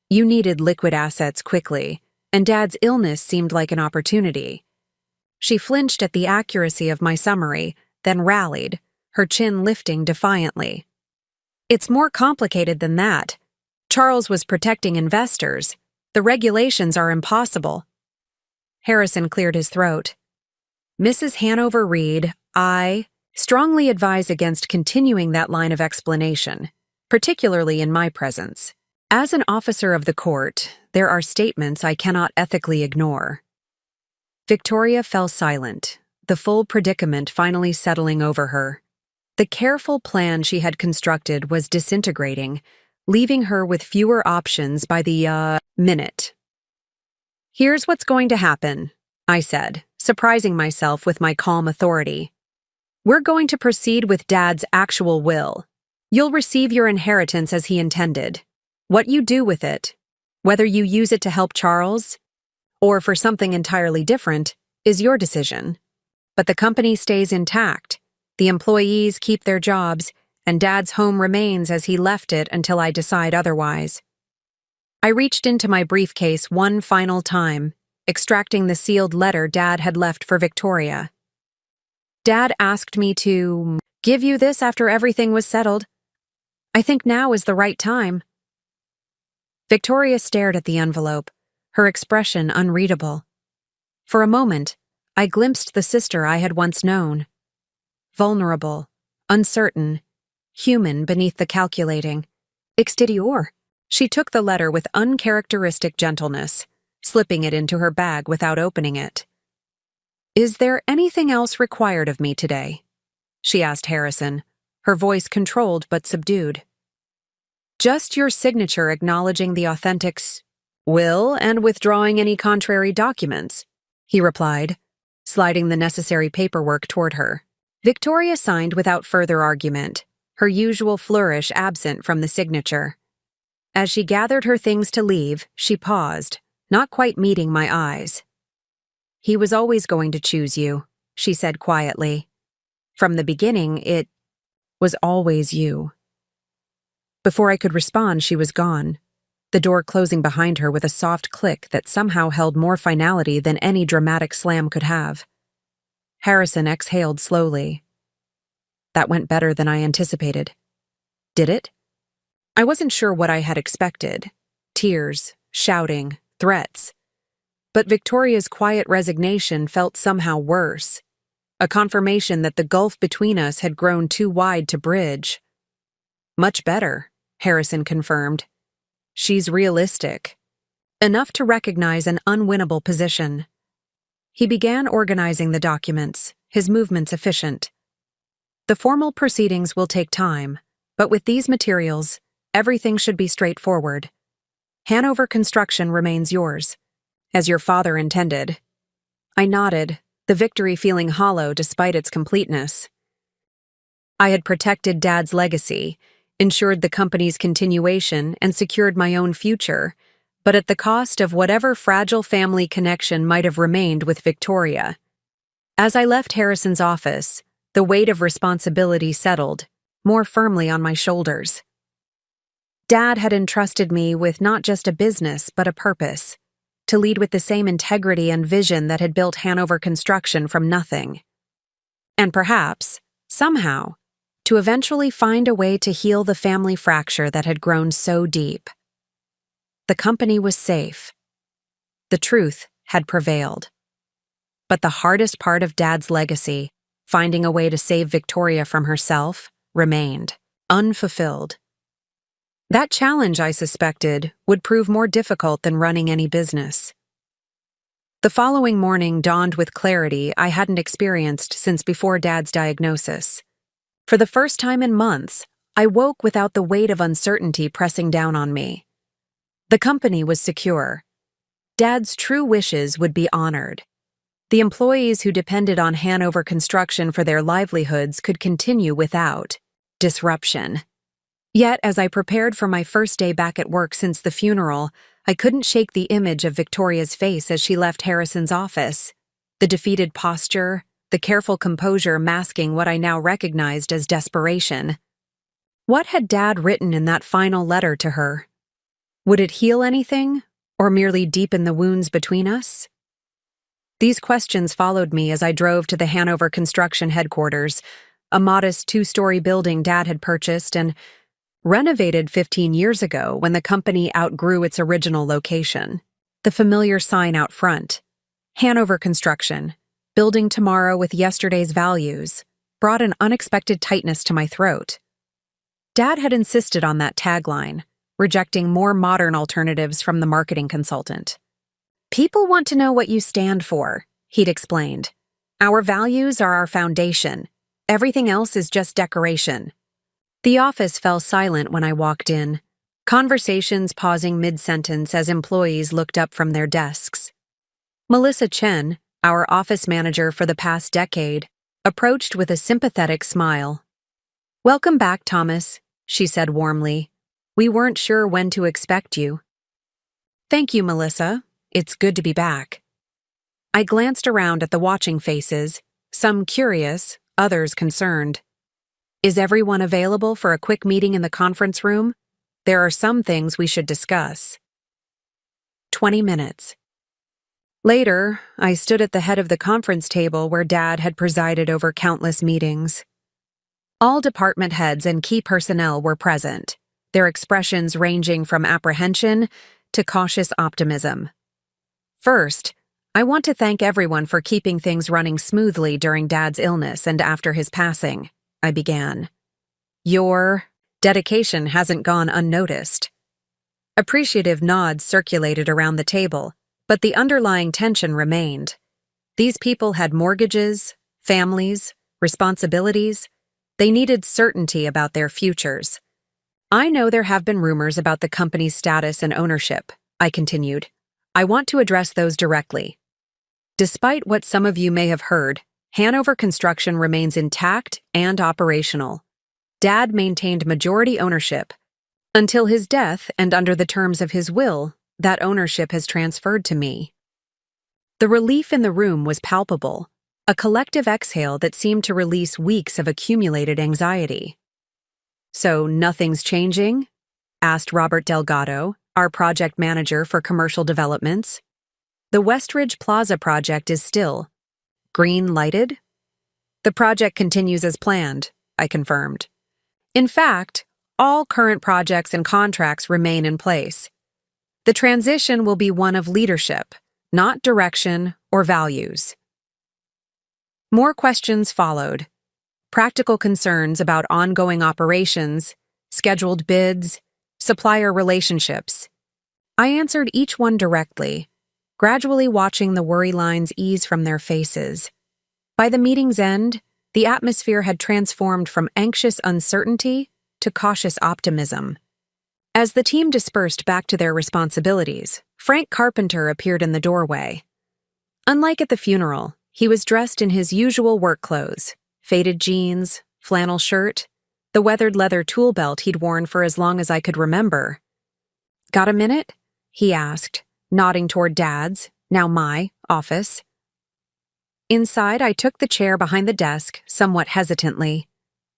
You needed liquid assets quickly, and Dad's illness seemed like an opportunity. She flinched at the accuracy of my summary, then rallied, her chin lifting defiantly. "It's more complicated than that. Charles was protecting investors. The regulations are impossible." Harrison cleared his throat. "Mrs. Hanover Reed, I strongly advise against continuing that line of explanation, particularly in my presence. As an officer of the court, there are statements I cannot ethically ignore." Victoria fell silent, the full predicament finally settling over her. The careful plan she had constructed was disintegrating, leaving her with fewer options by the minute. "Here's what's going to happen," I said, surprising myself with my calm authority. "We're going to proceed with Dad's actual will. You'll receive your inheritance as he intended. What you do with it, whether you use it to help Charles or for something entirely different, is your decision. But the company stays intact, the employees keep their jobs, and Dad's home remains as he left it until I decide otherwise." I reached into my briefcase one final time, extracting the sealed letter Dad had left for Victoria. "Dad asked me to give you this after everything was settled. I think now is the right time." Victoria stared at the envelope, her expression unreadable. For a moment, I glimpsed the sister I had once known. Vulnerable, uncertain, human beneath the calculating exterior. She took the letter with uncharacteristic gentleness, slipping it into her bag without opening it. "Is there anything else required of me today?" she asked Harrison, her voice controlled but subdued. "Just your signature acknowledging the authentic will and withdrawing any contrary documents," he replied, sliding the necessary paperwork toward her. Victoria signed without further argument, her usual flourish absent from the signature. As she gathered her things to leave, she paused, not quite meeting my eyes. "He was always going to choose you," she said quietly. "From the beginning, it was always you." Before I could respond, she was gone, the door closing behind her with a soft click that somehow held more finality than any dramatic slam could have. Harrison exhaled slowly. That went better than I anticipated. Did it? I wasn't sure what I had expected. Tears, shouting, threats. But Victoria's quiet resignation felt somehow worse. A confirmation that the gulf between us had grown too wide to bridge. "Much better," Harrison confirmed. "She's realistic. Enough to recognize an unwinnable position." He began organizing the documents, his movements efficient. "The formal proceedings will take time, but with these materials, everything should be straightforward. Hanover Construction remains yours, as your father intended." I nodded, the victory feeling hollow despite its completeness. I had protected Dad's legacy, ensured the company's continuation, and secured my own future, but at the cost of whatever fragile family connection might have remained with Victoria. As I left Harrison's office, the weight of responsibility settled, more firmly on my shoulders. Dad had entrusted me with not just a business, but a purpose, to lead with the same integrity and vision that had built Hanover Construction from nothing. And perhaps, somehow, to eventually find a way to heal the family fracture that had grown so deep. The company was safe. The truth had prevailed. But the hardest part of Dad's legacy, finding a way to save Victoria from herself, remained unfulfilled. That challenge, I suspected, would prove more difficult than running any business. The following morning dawned with clarity I hadn't experienced since before Dad's diagnosis. For the first time in months, I woke without the weight of uncertainty pressing down on me. The company was secure. Dad's true wishes would be honored. The employees who depended on Hanover Construction for their livelihoods could continue without disruption. Yet, as I prepared for my first day back at work since the funeral, I couldn't shake the image of Victoria's face as she left Harrison's office. The defeated posture, the careful composure masking what I now recognized as desperation. What had Dad written in that final letter to her? Would it heal anything, or merely deepen the wounds between us? These questions followed me as I drove to the Hanover Construction headquarters, a modest 2-story building Dad had purchased and renovated 15 years ago when the company outgrew its original location. The familiar sign out front, Hanover Construction, building tomorrow with yesterday's values, brought an unexpected tightness to my throat. Dad had insisted on that tagline, rejecting more modern alternatives from the marketing consultant. "People want to know what you stand for," he'd explained. "Our values are our foundation. Everything else is just decoration." The office fell silent when I walked in, conversations pausing mid-sentence as employees looked up from their desks. Melissa Chen, our office manager for the past decade, approached with a sympathetic smile. "Welcome back, Thomas," she said warmly. "We weren't sure when to expect you." "Thank you, Melissa. It's good to be back." I glanced around at the watching faces, some curious, others concerned. "Is everyone available for a quick meeting in the conference room? There are some things we should discuss." 20 minutes. Later, I stood at the head of the conference table where Dad had presided over countless meetings. All department heads and key personnel were present, their expressions ranging from apprehension to cautious optimism. "First, I want to thank everyone for keeping things running smoothly during Dad's illness and after his passing," I began. "Your dedication hasn't gone unnoticed." Appreciative nods circulated around the table, but the underlying tension remained. These people had mortgages, families, responsibilities. They needed certainty about their futures. "I know there have been rumors about the company's status and ownership," I continued. "I want to address those directly. Despite what some of you may have heard, Hanover Construction remains intact and operational. Dad maintained majority ownership, Until his death and under the terms of his will, that ownership has transferred to me. The relief in the room was palpable, a collective exhale that seemed to release weeks of accumulated anxiety. "So nothing's changing?" asked Robert Delgado, our project manager for commercial developments. "The Westridge Plaza project is still green-lighted?" "The project continues as planned," I confirmed. "In fact, all current projects and contracts remain in place. The transition will be one of leadership, not direction or values." More questions followed. Practical concerns about ongoing operations, scheduled bids, supplier relationships. I answered each one directly, gradually watching the worry lines ease from their faces. By the meeting's end, the atmosphere had transformed from anxious uncertainty to cautious optimism. As the team dispersed back to their responsibilities, Frank Carpenter appeared in the doorway. Unlike at the funeral, he was dressed in his usual work clothes, faded jeans, flannel shirt, the weathered leather tool belt he'd worn for as long as I could remember. "Got a minute?" he asked, nodding toward Dad's, now my, office. Inside, I took the chair behind the desk, somewhat hesitantly.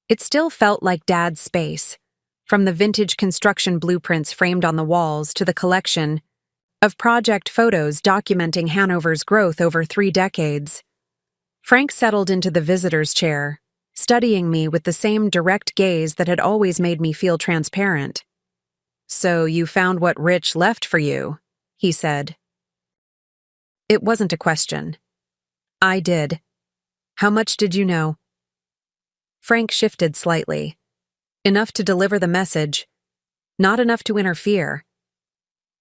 It still felt like Dad's space, from the vintage construction blueprints framed on the walls to the collection of project photos documenting Hanover's growth over 3 decades. Frank settled into the visitor's chair, studying me with the same direct gaze that had always made me feel transparent. "So you found what Rich left for you," he said. It wasn't a question. I did. "How much did you know?" Frank shifted slightly. Enough to deliver the message, not enough to interfere.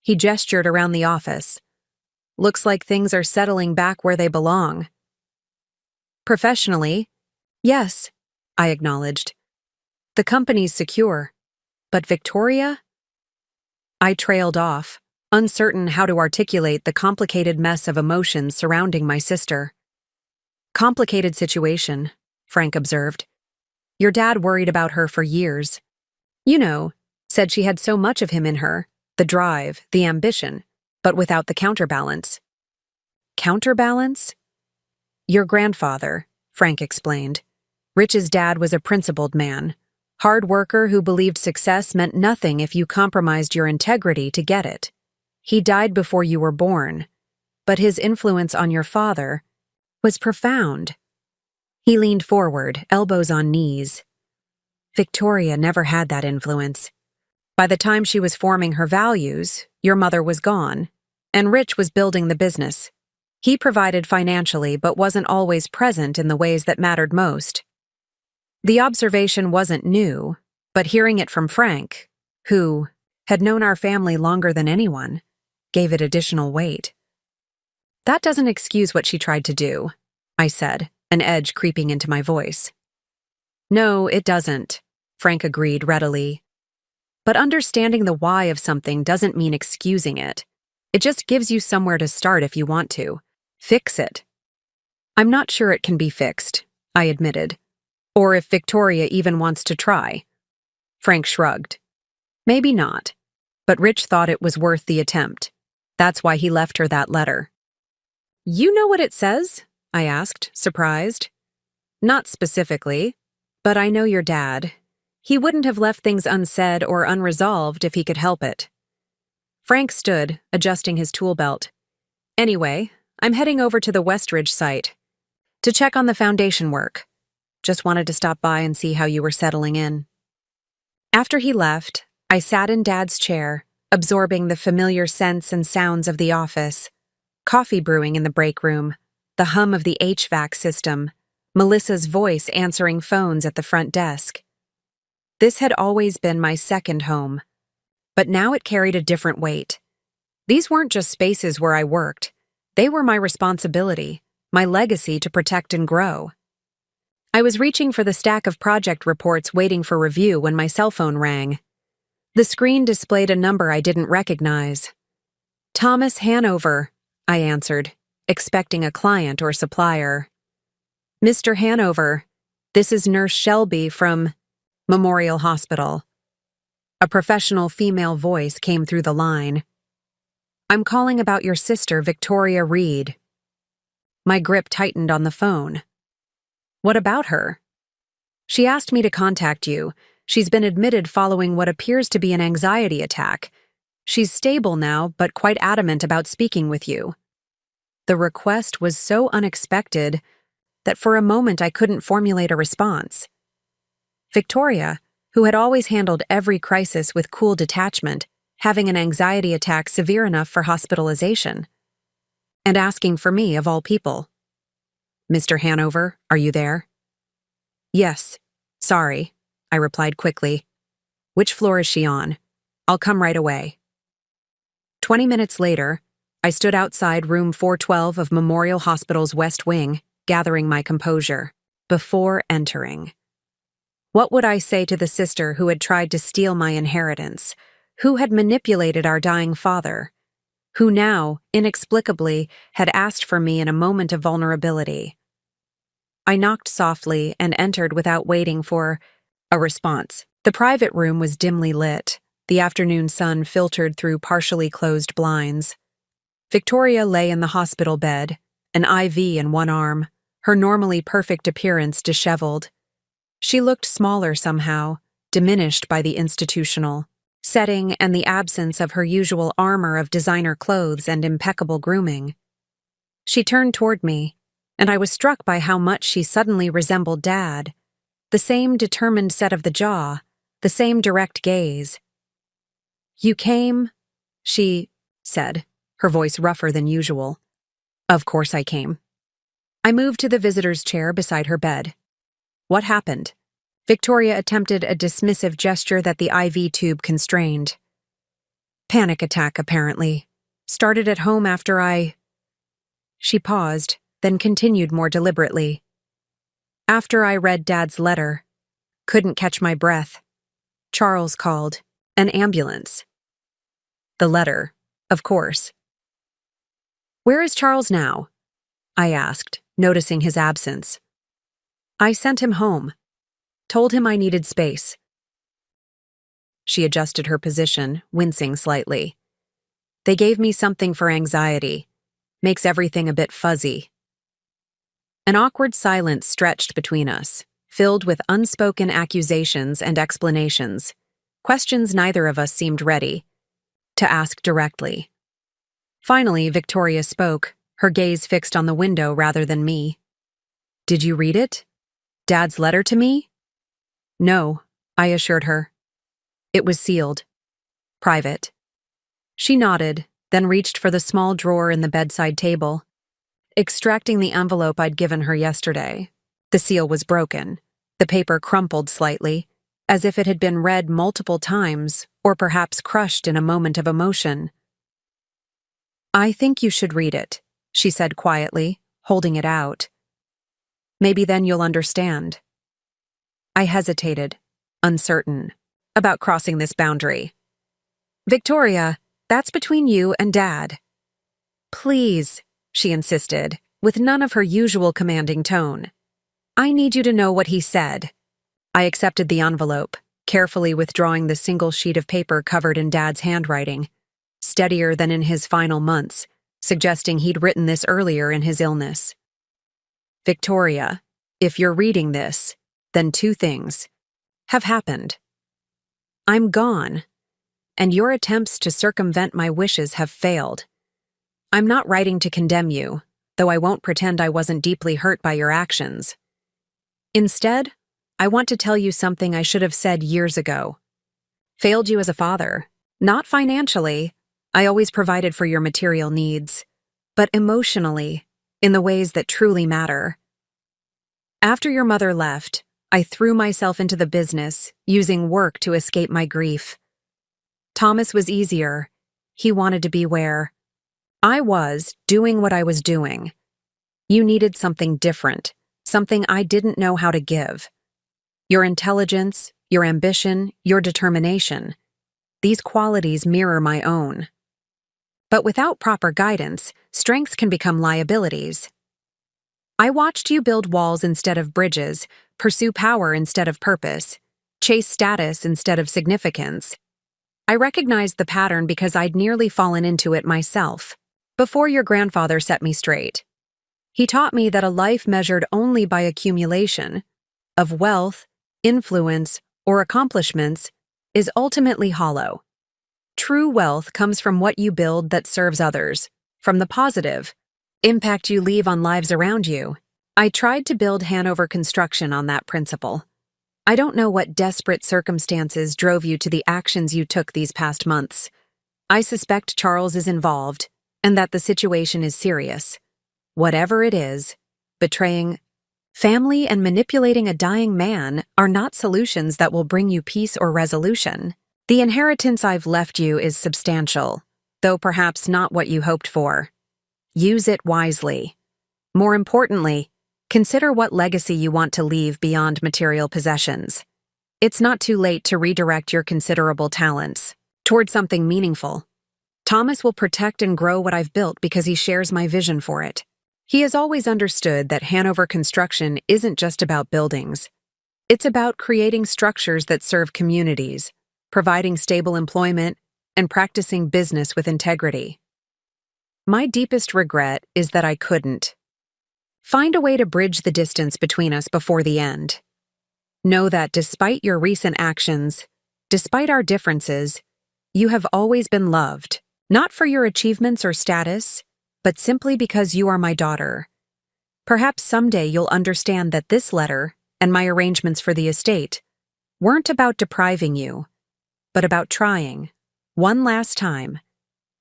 He gestured around the office. "Looks like things are settling back where they belong." "Professionally, yes," I acknowledged. "The company's secure. But Victoria?" I trailed off, uncertain how to articulate the complicated mess of emotions surrounding my sister. "Complicated situation," Frank observed. "Your dad worried about her for years. You know, said she had so much of him in her, the drive, the ambition, but without the counterbalance." "Counterbalance?" "Your grandfather," Frank explained. "Rich's dad was a principled man, hard worker who believed success meant nothing if you compromised your integrity to get it. He died before you were born, but his influence on your father was profound." He leaned forward, elbows on knees. "Victoria never had that influence. By the time she was forming her values, your mother was gone, and Rich was building the business. He provided financially but wasn't always present in the ways that mattered most." The observation wasn't new, but hearing it from Frank, who had known our family longer than anyone, gave it additional weight. "That doesn't excuse what she tried to do," I said, an edge creeping into my voice. "No, it doesn't," Frank agreed readily. "But understanding the why of something doesn't mean excusing it. It just gives you somewhere to start if you want to. Fix it." "I'm not sure it can be fixed," I admitted. "Or if Victoria even wants to try." Frank shrugged. "Maybe not. But Rich thought it was worth the attempt. That's why he left her that letter." "You know what it says?" I asked, surprised. "Not specifically, but I know your dad. He wouldn't have left things unsaid or unresolved if he could help it." Frank stood, adjusting his tool belt. "Anyway, I'm heading over to the Westridge site to check on the foundation work. Just wanted to stop by and see how you were settling in." After he left, I sat in Dad's chair, absorbing the familiar scents and sounds of the office. Coffee brewing in the break room, the hum of the HVAC system, Melissa's voice answering phones at the front desk. This had always been my second home, but now it carried a different weight. These weren't just spaces where I worked. They were my responsibility, my legacy to protect and grow. I was reaching for the stack of project reports waiting for review when my cell phone rang. The screen displayed a number I didn't recognize. "Thomas Hanover," I answered, expecting a client or supplier. "Mr. Hanover, this is Nurse Shelby from Memorial Hospital." A professional female voice came through the line. "I'm calling about your sister, Victoria Reed." My grip tightened on the phone. "What about her?" "She asked me to contact you. She's been admitted following what appears to be an anxiety attack. She's stable now, but quite adamant about speaking with you." The request was so unexpected that for a moment I couldn't formulate a response. Victoria, who had always handled every crisis with cool detachment, having an anxiety attack severe enough for hospitalization. And asking for me, of all people. "Mr. Hanover, are you there?" "Yes. Sorry," I replied quickly. "Which floor is she on? I'll come right away." 20 minutes later, I stood outside room 412 of Memorial Hospital's West Wing, gathering my composure, before entering. What would I say to the sister who had tried to steal my inheritance, who had manipulated our dying father, who now, inexplicably, had asked for me in a moment of vulnerability? I knocked softly and entered without waiting for a response. The private room was dimly lit. The afternoon sun filtered through partially closed blinds. Victoria lay in the hospital bed, an IV in one arm, her normally perfect appearance disheveled. She looked smaller somehow, diminished by the institutional setting and the absence of her usual armor of designer clothes and impeccable grooming. She turned toward me, and I was struck by how much she suddenly resembled Dad. The same determined set of the jaw, the same direct gaze. "You came," she said, her voice rougher than usual. "Of course I came." I moved to the visitor's chair beside her bed. "What happened?" Victoria attempted a dismissive gesture that the IV tube constrained. "Panic attack, apparently. Started at home after I—" She paused, then continued more deliberately. "After I read Dad's letter. Couldn't catch my breath. Charles called. An ambulance." The letter, of course. "Where is Charles now?" I asked, noticing his absence. "I sent him home. Told him I needed space." She adjusted her position, wincing slightly. "They gave me something for anxiety. Makes everything a bit fuzzy." An awkward silence stretched between us, filled with unspoken accusations and explanations, questions neither of us seemed ready to ask directly. Finally, Victoria spoke, her gaze fixed on the window rather than me. "Did you read it? Dad's letter to me?" "No," I assured her. "It was sealed. Private." She nodded, then reached for the small drawer in the bedside table, extracting the envelope I'd given her yesterday. The seal was broken. The paper crumpled slightly, as if it had been read multiple times, or perhaps crushed in a moment of emotion. "I think you should read it," she said quietly, holding it out. "Maybe then you'll understand." I hesitated, uncertain, about crossing this boundary. "Victoria, that's between you and Dad." "Please," she insisted, with none of her usual commanding tone. "I need you to know what he said." I accepted the envelope, carefully withdrawing the single sheet of paper covered in Dad's handwriting, steadier than in his final months, suggesting he'd written this earlier in his illness. "Victoria, if you're reading this, then two things have happened. I'm gone, and your attempts to circumvent my wishes have failed. I'm not writing to condemn you, though I won't pretend I wasn't deeply hurt by your actions. Instead, I want to tell you something I should have said years ago. Failed you as a father, not financially. I always provided for your material needs, but emotionally, in the ways that truly matter. After your mother left, I threw myself into the business, using work to escape my grief. Thomas was easier. He wanted to be where I was, doing what I was doing. You needed something different, something I didn't know how to give. Your intelligence, your ambition, your determination. These qualities mirror my own. But without proper guidance, strengths can become liabilities. I watched you build walls instead of bridges, pursue power instead of purpose, chase status instead of significance. I recognized the pattern because I'd nearly fallen into it myself. Before your grandfather set me straight. He taught me that a life measured only by accumulation of wealth, influence, or accomplishments is ultimately hollow. True wealth comes from what you build that serves others, from the positive impact you leave on lives around you. I tried to build Hanover Construction on that principle. I don't know what desperate circumstances drove you to the actions you took these past months. I suspect Charles is involved, and that the situation is serious. Whatever it is, betraying family and manipulating a dying man are not solutions that will bring you peace or resolution. The inheritance I've left you is substantial, though perhaps not what you hoped for. Use it wisely. More importantly, consider what legacy you want to leave beyond material possessions. It's not too late to redirect your considerable talents toward something meaningful. Thomas will protect and grow what I've built because he shares my vision for it. He has always understood that Hanover Construction isn't just about buildings. It's about creating structures that serve communities, providing stable employment, and practicing business with integrity. My deepest regret is that I couldn't. Find a way to bridge the distance between us before the end. Know that despite your recent actions, despite our differences, you have always been loved, not for your achievements or status, but simply because you are my daughter. Perhaps someday you'll understand that this letter, and my arrangements for the estate, weren't about depriving you, but about trying, one last time,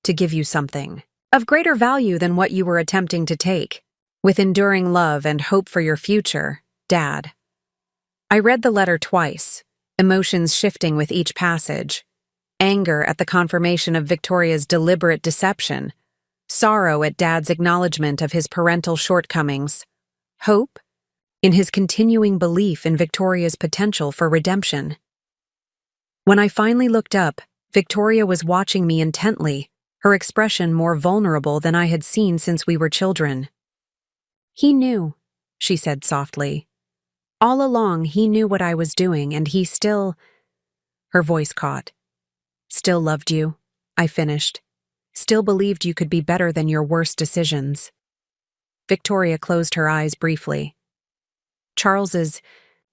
to give you something of greater value than what you were attempting to take, with enduring love and hope for your future, Dad. I read the letter twice, emotions shifting with each passage. Anger at the confirmation of Victoria's deliberate deception, sorrow at Dad's acknowledgement of his parental shortcomings, hope in his continuing belief in Victoria's potential for redemption. When I finally looked up, Victoria was watching me intently, her expression more vulnerable than I had seen since we were children. "He knew," she said softly. "All along he knew what I was doing, and he still—" Her voice caught. "Still loved you," I finished. "Still believed you could be better than your worst decisions." Victoria closed her eyes briefly. "Charles's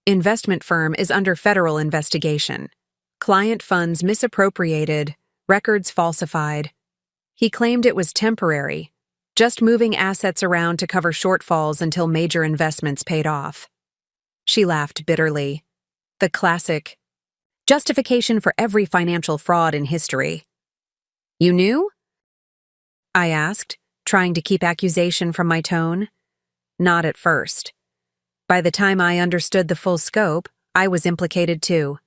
investment firm is under federal investigation. Client funds misappropriated, records falsified. He claimed it was temporary, just moving assets around to cover shortfalls until major investments paid off." She laughed bitterly. The classic justification for every financial fraud in history. "You knew?" I asked, trying to keep accusation from my tone. "Not at first. By the time I understood the full scope, I was implicated too.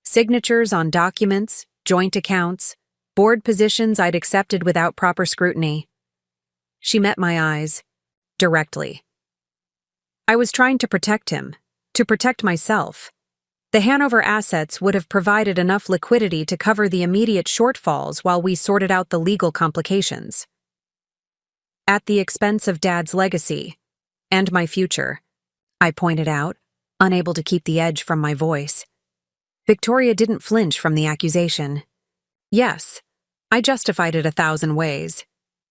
Signatures on documents, joint accounts, board positions I'd accepted without proper scrutiny." She met my eyes, directly. "I was trying to protect him, to protect myself. The Hanover assets would have provided enough liquidity to cover the immediate shortfalls while we sorted out the legal complications. At the expense of Dad's legacy, and my future," I pointed out, unable to keep the edge from my voice. Victoria didn't flinch from the accusation. "Yes, I justified it 1,000 ways.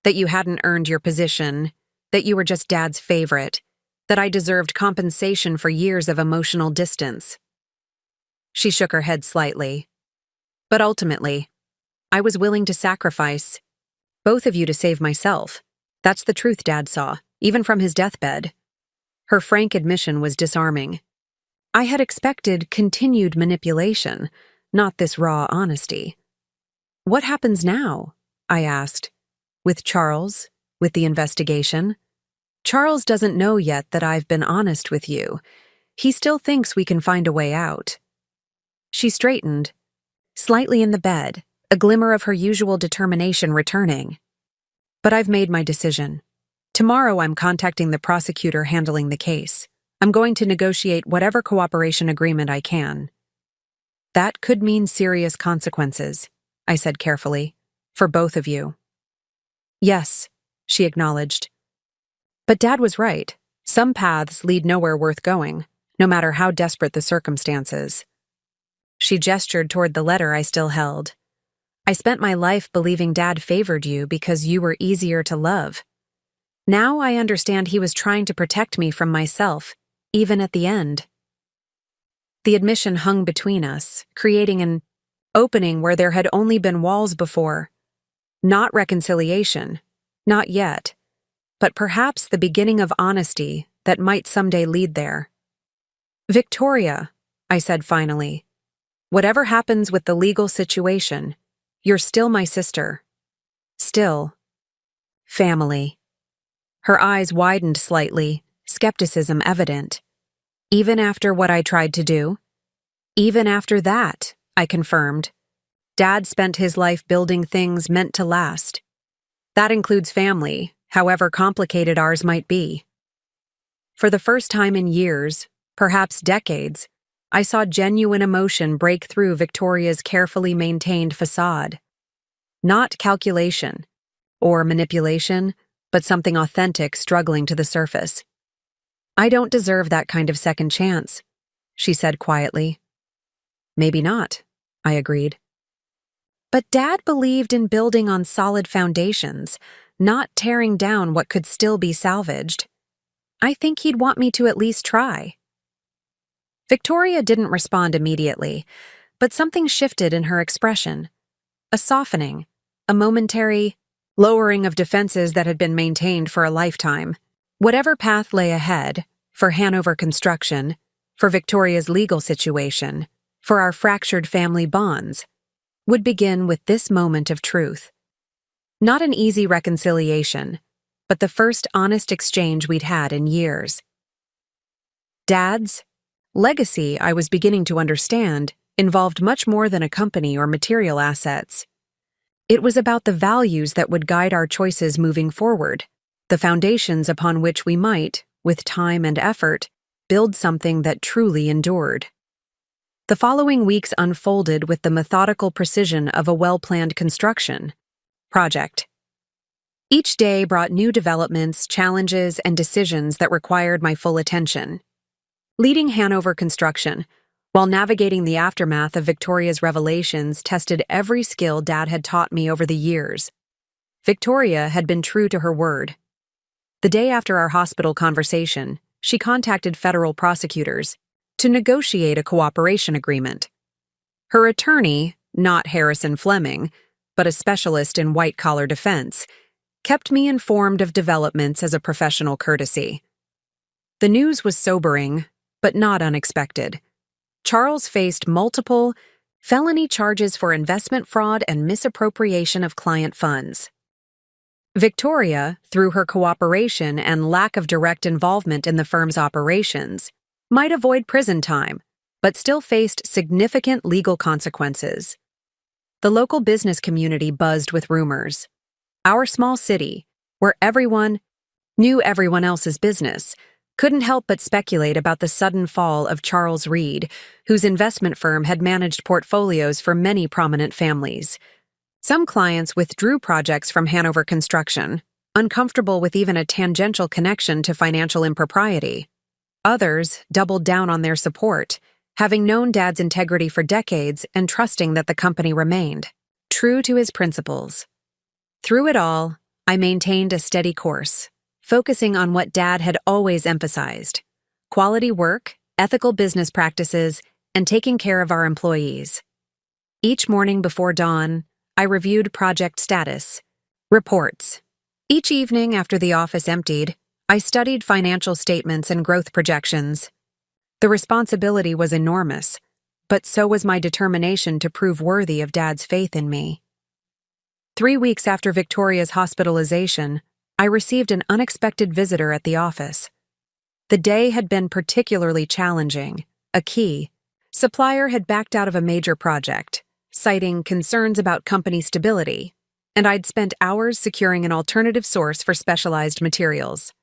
That you hadn't earned your position, that you were just Dad's favorite, that I deserved compensation for years of emotional distance." She shook her head slightly. "But ultimately, I was willing to sacrifice both of you to save myself. That's the truth Dad saw, even from his deathbed." Her frank admission was disarming. I had expected continued manipulation, not this raw honesty. "What happens now?" I asked. "With Charles? With the investigation?" "Charles doesn't know yet that I've been honest with you. He still thinks we can find a way out." She straightened, slightly in the bed, a glimmer of her usual determination returning. "But I've made my decision. Tomorrow I'm contacting the prosecutor handling the case. I'm going to negotiate whatever cooperation agreement I can." "That could mean serious consequences," I said carefully, "for both of you." "Yes," she acknowledged. "But Dad was right. Some paths lead nowhere worth going, no matter how desperate the circumstances." She gestured toward the letter I still held. I spent my life believing Dad favored you because you were easier to love. Now I understand he was trying to protect me from myself, even at the end." The admission hung between us, creating an opening where there had only been walls before. Not reconciliation, not yet, but perhaps the beginning of honesty that might someday lead there. "Victoria," I said finally, "whatever happens with the legal situation, you're still my sister. Still. Family." Her eyes widened slightly, skepticism evident. "Even after what I tried to do?" "Even after that," I confirmed. "Dad spent his life building things meant to last. That includes family, however complicated ours might be." For the first time in years, perhaps decades, I saw genuine emotion break through Victoria's carefully maintained facade. Not calculation or manipulation, but something authentic struggling to the surface. "I don't deserve that kind of second chance," she said quietly. "Maybe not," I agreed. But Dad believed in building on solid foundations, not tearing down what could still be salvaged. I think he'd want me to at least try. Victoria didn't respond immediately, but something shifted in her expression. A softening, a momentary lowering of defenses that had been maintained for a lifetime. Whatever path lay ahead, for Hanover construction, for Victoria's legal situation, for our fractured family bonds, would begin with this moment of truth. Not an easy reconciliation, but the first honest exchange we'd had in years. Dad's legacy, I was beginning to understand, involved much more than a company or material assets. It was about the values that would guide our choices moving forward, the foundations upon which we might, with time and effort, build something that truly endured. The following weeks unfolded with the methodical precision of a well-planned construction project. Each day brought new developments, challenges, and decisions that required my full attention. Leading Hanover construction, while navigating the aftermath of Victoria's revelations, tested every skill Dad had taught me over the years. Victoria had been true to her word. The day after our hospital conversation, she contacted federal prosecutors to negotiate a cooperation agreement. Her attorney, not Harrison Fleming, but a specialist in white-collar defense, kept me informed of developments as a professional courtesy. The news was sobering, but not unexpected. Charles faced multiple felony charges for investment fraud and misappropriation of client funds. Victoria, through her cooperation and lack of direct involvement in the firm's operations, might avoid prison time, but still faced significant legal consequences. The local business community buzzed with rumors. Our small city, where everyone knew everyone else's business, couldn't help but speculate about the sudden fall of Charles Reed, whose investment firm had managed portfolios for many prominent families. Some clients withdrew projects from Hanover Construction, uncomfortable with even a tangential connection to financial impropriety. Others doubled down on their support, having known Dad's integrity for decades and trusting that the company remained true to his principles. Through it all, I maintained a steady course, focusing on what Dad had always emphasized: quality work, ethical business practices, and taking care of our employees. Each morning before dawn, I reviewed project status, reports. Each evening after the office emptied, I studied financial statements and growth projections. The responsibility was enormous, but so was my determination to prove worthy of Dad's faith in me. 3 weeks after Victoria's hospitalization, I received an unexpected visitor at the office. The day had been particularly challenging. A key supplier had backed out of a major project, citing concerns about company stability, and I'd spent hours securing an alternative source for specialized materials.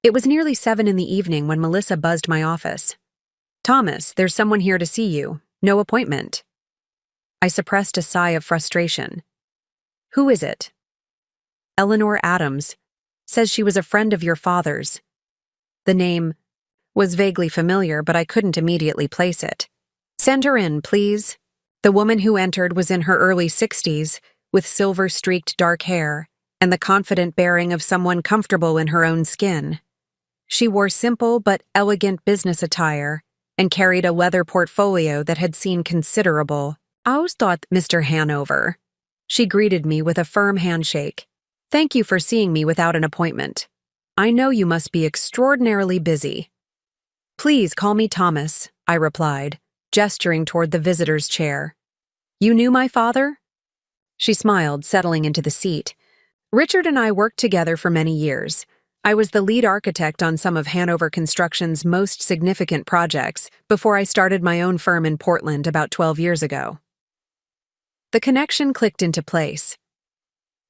It was nearly 7 in the evening when Melissa buzzed my office. "Thomas, there's someone here to see you. No appointment." I suppressed a sigh of frustration. "Who is it?" "Eleanor Adams. Says she was a friend of your father's." The name was vaguely familiar, but I couldn't immediately place it. "Send her in, please." The woman who entered was in her early 60s, with silver-streaked dark hair and the confident bearing of someone comfortable in her own skin. She wore simple but elegant business attire and carried a leather portfolio that had seen considerable. Ausdaught, Mr. Hanover. She greeted me with a firm handshake. Thank you for seeing me without an appointment. I know you must be extraordinarily busy. Please call me Thomas, I replied, gesturing toward the visitor's chair. You knew my father? She smiled, settling into the seat. Richard and I worked together for many years. I was the lead architect on some of Hanover Construction's most significant projects before I started my own firm in Portland about 12 years ago. The connection clicked into place.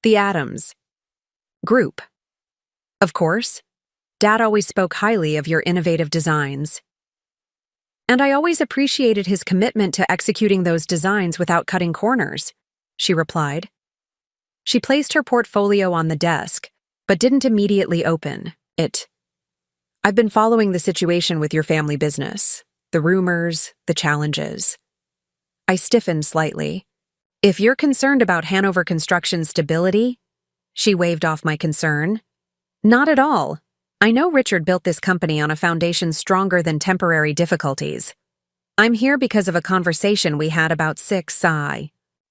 The Adams Group. Of course. Dad always spoke highly of your innovative designs. And I always appreciated his commitment to executing those designs without cutting corners, she replied. She placed her portfolio on the desk, but didn't immediately open it. I've been following the situation with your family business, the rumors, the challenges. I stiffened slightly. If you're concerned about Hanover Construction's stability, she waved off my concern. Not at all. I know Richard built this company on a foundation stronger than temporary difficulties. I'm here because of a conversation we had about 6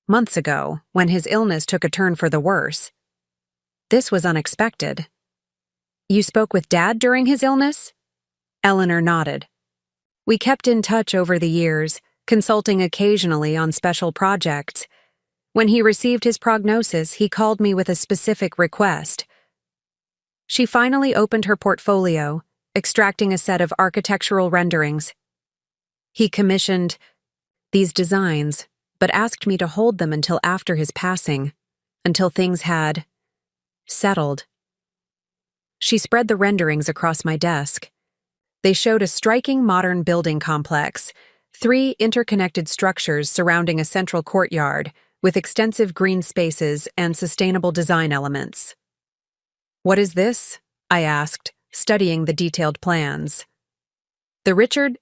months ago, when his illness took a turn for the worse. This was unexpected. You spoke with Dad during his illness? Eleanor nodded. We kept in touch over the years, consulting occasionally on special projects. When he received his prognosis, he called me with a specific request. She finally opened her portfolio, extracting a set of architectural renderings. He commissioned these designs, but asked me to hold them until after his passing, until things had settled. She spread the renderings across my desk. They showed a striking modern building complex, 3 interconnected structures surrounding a central courtyard, with extensive green spaces and sustainable design elements. What is this? I asked, studying the detailed plans. The Richard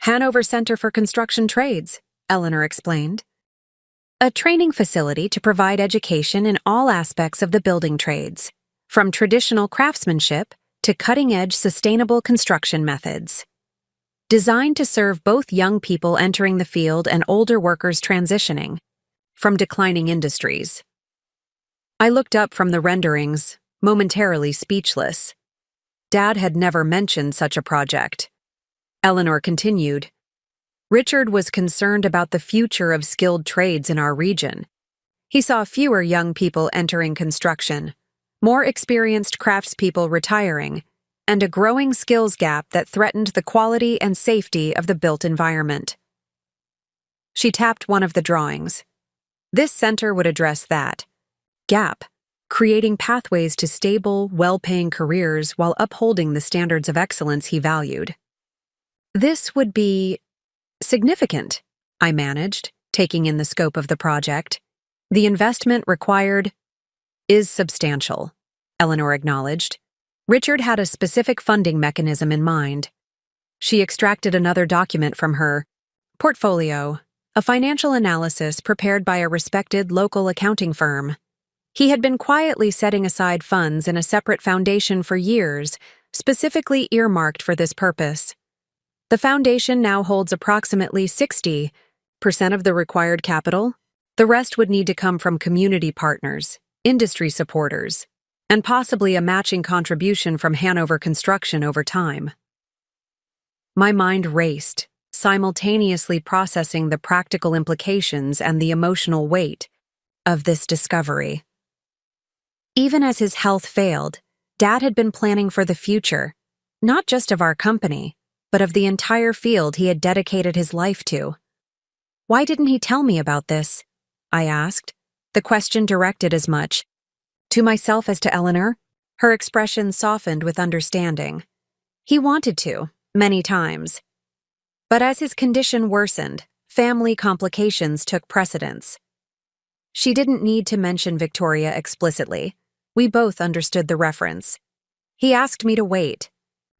Hanover Center for Construction Trades, Eleanor explained. A training facility to provide education in all aspects of the building trades, from traditional craftsmanship to cutting-edge sustainable construction methods. Designed to serve both young people entering the field and older workers transitioning from declining industries. I looked up from the renderings, momentarily speechless. Dad had never mentioned such a project. Eleanor continued. Richard was concerned about the future of skilled trades in our region. He saw fewer young people entering construction, more experienced craftspeople retiring, and a growing skills gap that threatened the quality and safety of the built environment. She tapped one of the drawings. This center would address that gap, creating pathways to stable, well-paying careers while upholding the standards of excellence he valued. This would be significant, I managed, taking in the scope of the project. The investment required is substantial, Eleanor acknowledged. Richard had a specific funding mechanism in mind. She extracted another document from her portfolio, a financial analysis prepared by a respected local accounting firm. He had been quietly setting aside funds in a separate foundation for years, specifically earmarked for this purpose. The foundation now holds approximately 60% of the required capital. The rest would need to come from community partners, industry supporters, and possibly a matching contribution from Hanover Construction over time. My mind raced, simultaneously processing the practical implications and the emotional weight of this discovery. Even as his health failed, Dad had been planning for the future, not just of our company, but of the entire field he had dedicated his life to. Why didn't he tell me about this? I asked, the question directed as much to myself as to Eleanor. Her expression softened with understanding. He wanted to, many times. But as his condition worsened, family complications took precedence. She didn't need to mention Victoria explicitly. We both understood the reference. He asked me to wait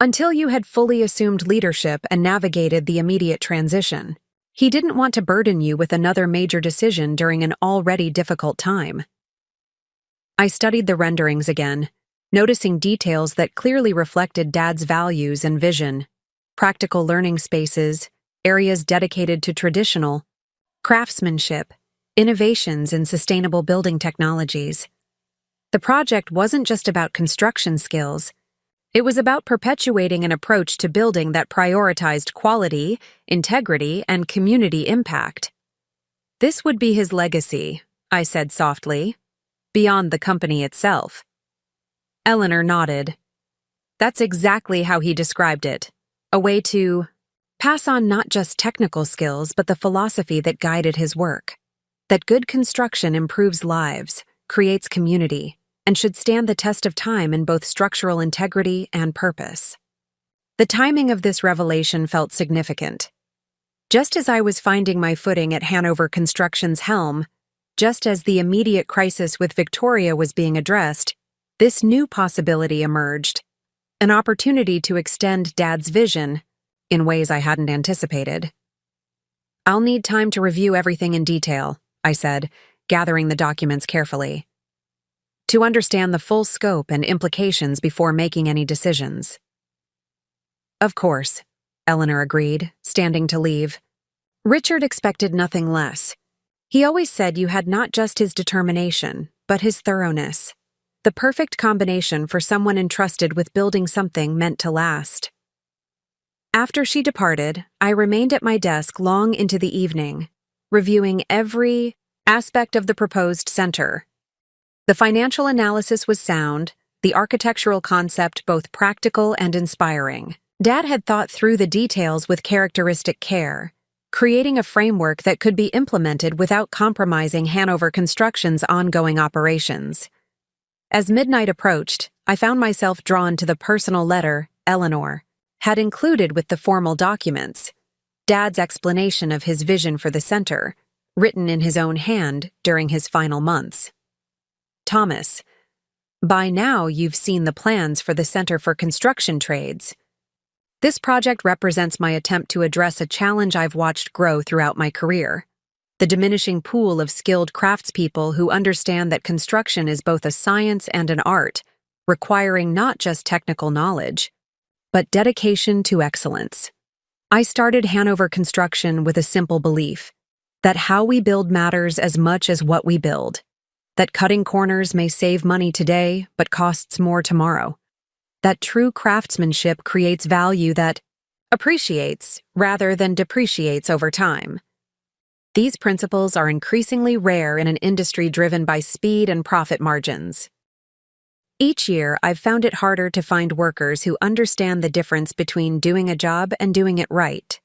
until you had fully assumed leadership and navigated the immediate transition. He didn't want to burden you with another major decision during an already difficult time. I studied the renderings again, noticing details that clearly reflected Dad's values and vision: practical learning spaces, areas dedicated to traditional craftsmanship, innovations in sustainable building technologies. The project wasn't just about construction skills. It was about perpetuating an approach to building that prioritized quality, integrity, and community impact. This would be his legacy, I said softly, beyond the company itself. Eleanor nodded. That's exactly how he described it. A way to pass on not just technical skills, but the philosophy that guided his work. That good construction improves lives, creates community, and should stand the test of time in both structural integrity and purpose. The timing of this revelation felt significant. Just as I was finding my footing at Hanover Construction's helm, just as the immediate crisis with Victoria was being addressed, this new possibility emerged: an opportunity to extend Dad's vision in ways I hadn't anticipated. I'll need time to review everything in detail, I said, gathering the documents carefully, to understand the full scope and implications before making any decisions. Of course, Eleanor agreed, standing to leave. Richard expected nothing less. He always said you had not just his determination, but his thoroughness. The perfect combination for someone entrusted with building something meant to last. After she departed, I remained at my desk long into the evening, reviewing every aspect of the proposed center. The financial analysis was sound, the architectural concept both practical and inspiring. Dad had thought through the details with characteristic care, creating a framework that could be implemented without compromising Hanover Construction's ongoing operations. As midnight approached, I found myself drawn to the personal letter Eleanor had included with the formal documents, Dad's explanation of his vision for the center, written in his own hand during his final months. Thomas, by now you've seen the plans for the Center for Construction Trades. This project represents my attempt to address a challenge I've watched grow throughout my career: the diminishing pool of skilled craftspeople who understand that construction is both a science and an art, requiring not just technical knowledge, but dedication to excellence. I started Hanover Construction with a simple belief that how we build matters as much as what we build, that cutting corners may save money today but costs more tomorrow, that true craftsmanship creates value that appreciates rather than depreciates over time. These principles are increasingly rare in an industry driven by speed and profit margins. Each year, I've found it harder to find workers who understand the difference between doing a job and doing it right.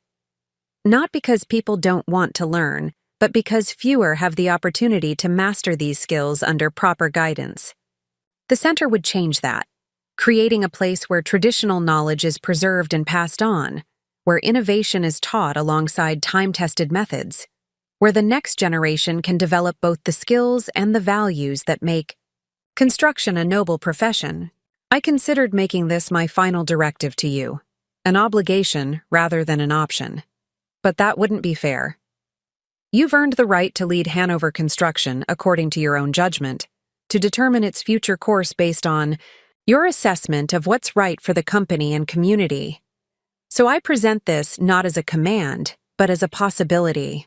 Not because people don't want to learn, but because fewer have the opportunity to master these skills under proper guidance. The center would change that, creating a place where traditional knowledge is preserved and passed on, where innovation is taught alongside time-tested methods, where the next generation can develop both the skills and the values that make construction a noble profession. I considered making this my final directive to you, an obligation rather than an option. But that wouldn't be fair. You've earned the right to lead Hanover Construction according to your own judgment, to determine its future course based on your assessment of what's right for the company and community. So I present this not as a command, but as a possibility.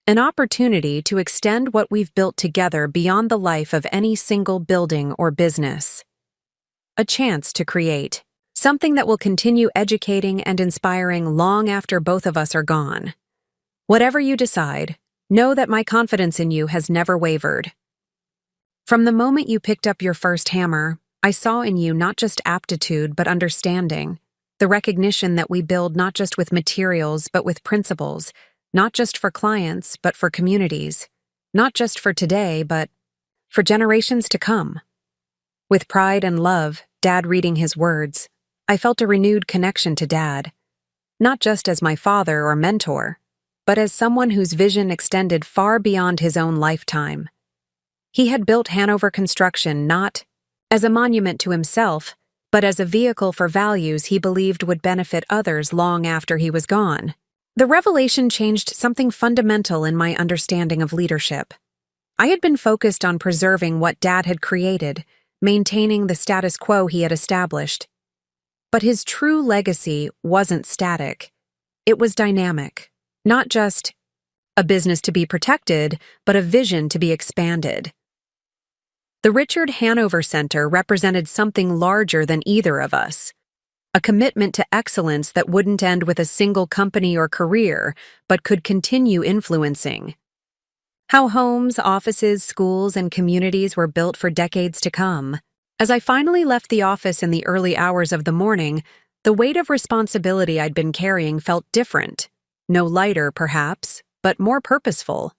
An opportunity to extend what we've built together beyond the life of any single building or business. A chance to create something that will continue educating and inspiring long after both of us are gone. Whatever you decide, know that my confidence in you has never wavered. From the moment you picked up your first hammer, I saw in you not just aptitude but understanding, the recognition that we build not just with materials but with principles, not just for clients but for communities, not just for today but for generations to come. With pride and love, Dad reading his words, I felt a renewed connection to Dad, not just as my father or mentor, but as someone whose vision extended far beyond his own lifetime. He had built Hanover Construction not as a monument to himself, but as a vehicle for values he believed would benefit others long after he was gone. The revelation changed something fundamental in my understanding of leadership. I had been focused on preserving what Dad had created, maintaining the status quo he had established. But his true legacy wasn't static. It was dynamic, not just a business to be protected, but a vision to be expanded. The Richard Hanover Center represented something larger than either of us, a commitment to excellence that wouldn't end with a single company or career, but could continue influencing how homes, offices, schools, and communities were built for decades to come. As I finally left the office in the early hours of the morning, the weight of responsibility I'd been carrying felt different. No lighter, perhaps, but more purposeful.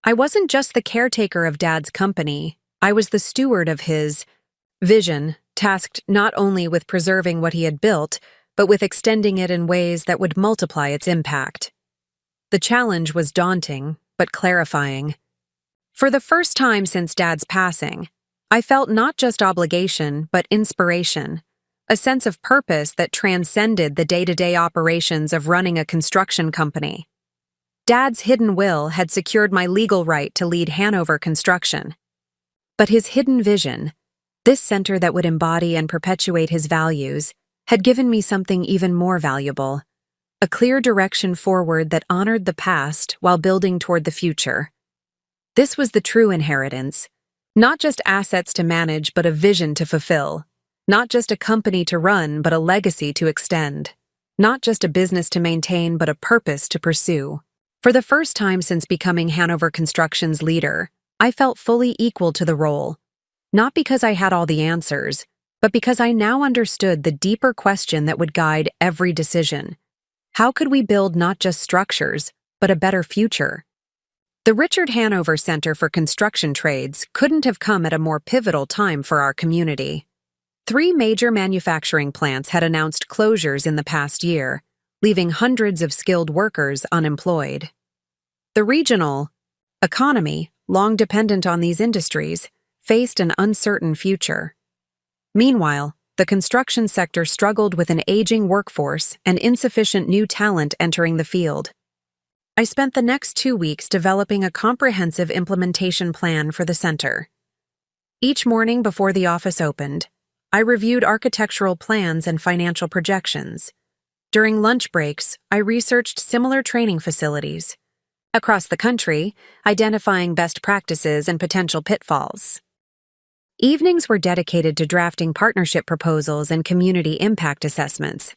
I wasn't just the caretaker of Dad's company, I was the steward of his vision, tasked not only with preserving what he had built, but with extending it in ways that would multiply its impact. The challenge was daunting, but clarifying. For the first time since Dad's passing, I felt not just obligation, but inspiration, a sense of purpose that transcended the day-to-day operations of running a construction company. Dad's hidden will had secured my legal right to lead Hanover Construction. But his hidden vision, this center that would embody and perpetuate his values, had given me something even more valuable, a clear direction forward that honored the past while building toward the future. This was the true inheritance, not just assets to manage, but a vision to fulfill, not just a company to run, but a legacy to extend, not just a business to maintain, but a purpose to pursue. For the first time since becoming Hanover Construction's leader, I felt fully equal to the role, not because I had all the answers, but because I now understood the deeper question that would guide every decision. How could we build not just structures, but a better future? The Richard Hanover Center for Construction Trades couldn't have come at a more pivotal time for our community. 3 major manufacturing plants had announced closures in the past year, leaving hundreds of skilled workers unemployed. The regional economy, long dependent on these industries, faced an uncertain future. Meanwhile, the construction sector struggled with an aging workforce and insufficient new talent entering the field. I spent the next 2 weeks developing a comprehensive implementation plan for the center. Each morning before the office opened, I reviewed architectural plans and financial projections. During lunch breaks, I researched similar training facilities across the country, identifying best practices and potential pitfalls. Evenings were dedicated to drafting partnership proposals and community impact assessments.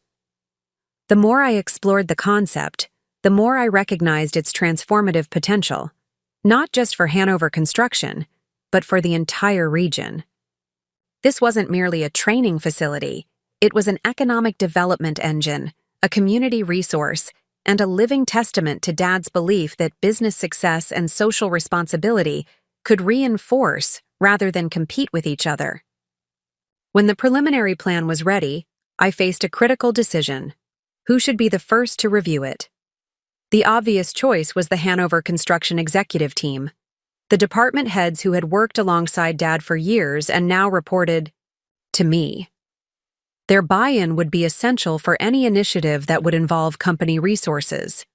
The more I explored the concept, the more I recognized its transformative potential, not just for Hanover Construction, but for the entire region. This wasn't merely a training facility, it was an economic development engine, a community resource, and a living testament to Dad's belief that business success and social responsibility could reinforce rather than compete with each other. When the preliminary plan was ready, I faced a critical decision. Who should be the first to review it? The obvious choice was the Hanover Construction executive team, the department heads who had worked alongside Dad for years and now reported to me. Their buy-in would be essential for any initiative that would involve company resources.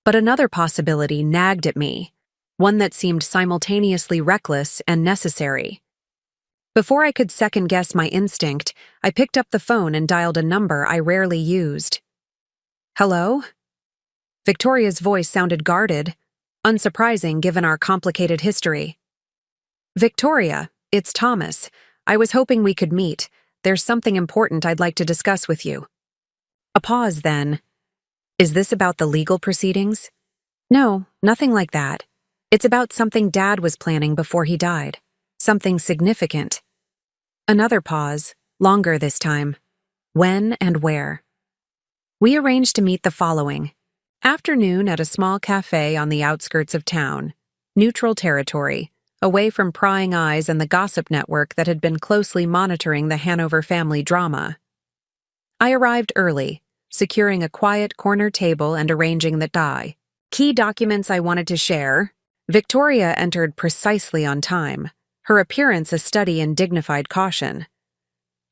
But another possibility nagged at me, one that seemed simultaneously reckless and necessary. Before I could second-guess my instinct, I picked up the phone and dialed a number I rarely used. "Hello?" Victoria's voice sounded guarded, unsurprising given our complicated history. "Victoria, it's Thomas. I was hoping we could meet. There's something important I'd like to discuss with you." A pause then. "Is this about the legal proceedings?" "No, nothing like that. It's about something Dad was planning before he died. Something significant." Another pause, longer this time. "When and where?" We arranged to meet the following afternoon at a small cafe on the outskirts of town, neutral territory, away from prying eyes and the gossip network that had been closely monitoring the Hanover family drama. I arrived early, securing a quiet corner table and arranging the key documents I wanted to share. Victoria entered precisely on time, her appearance a study in dignified caution.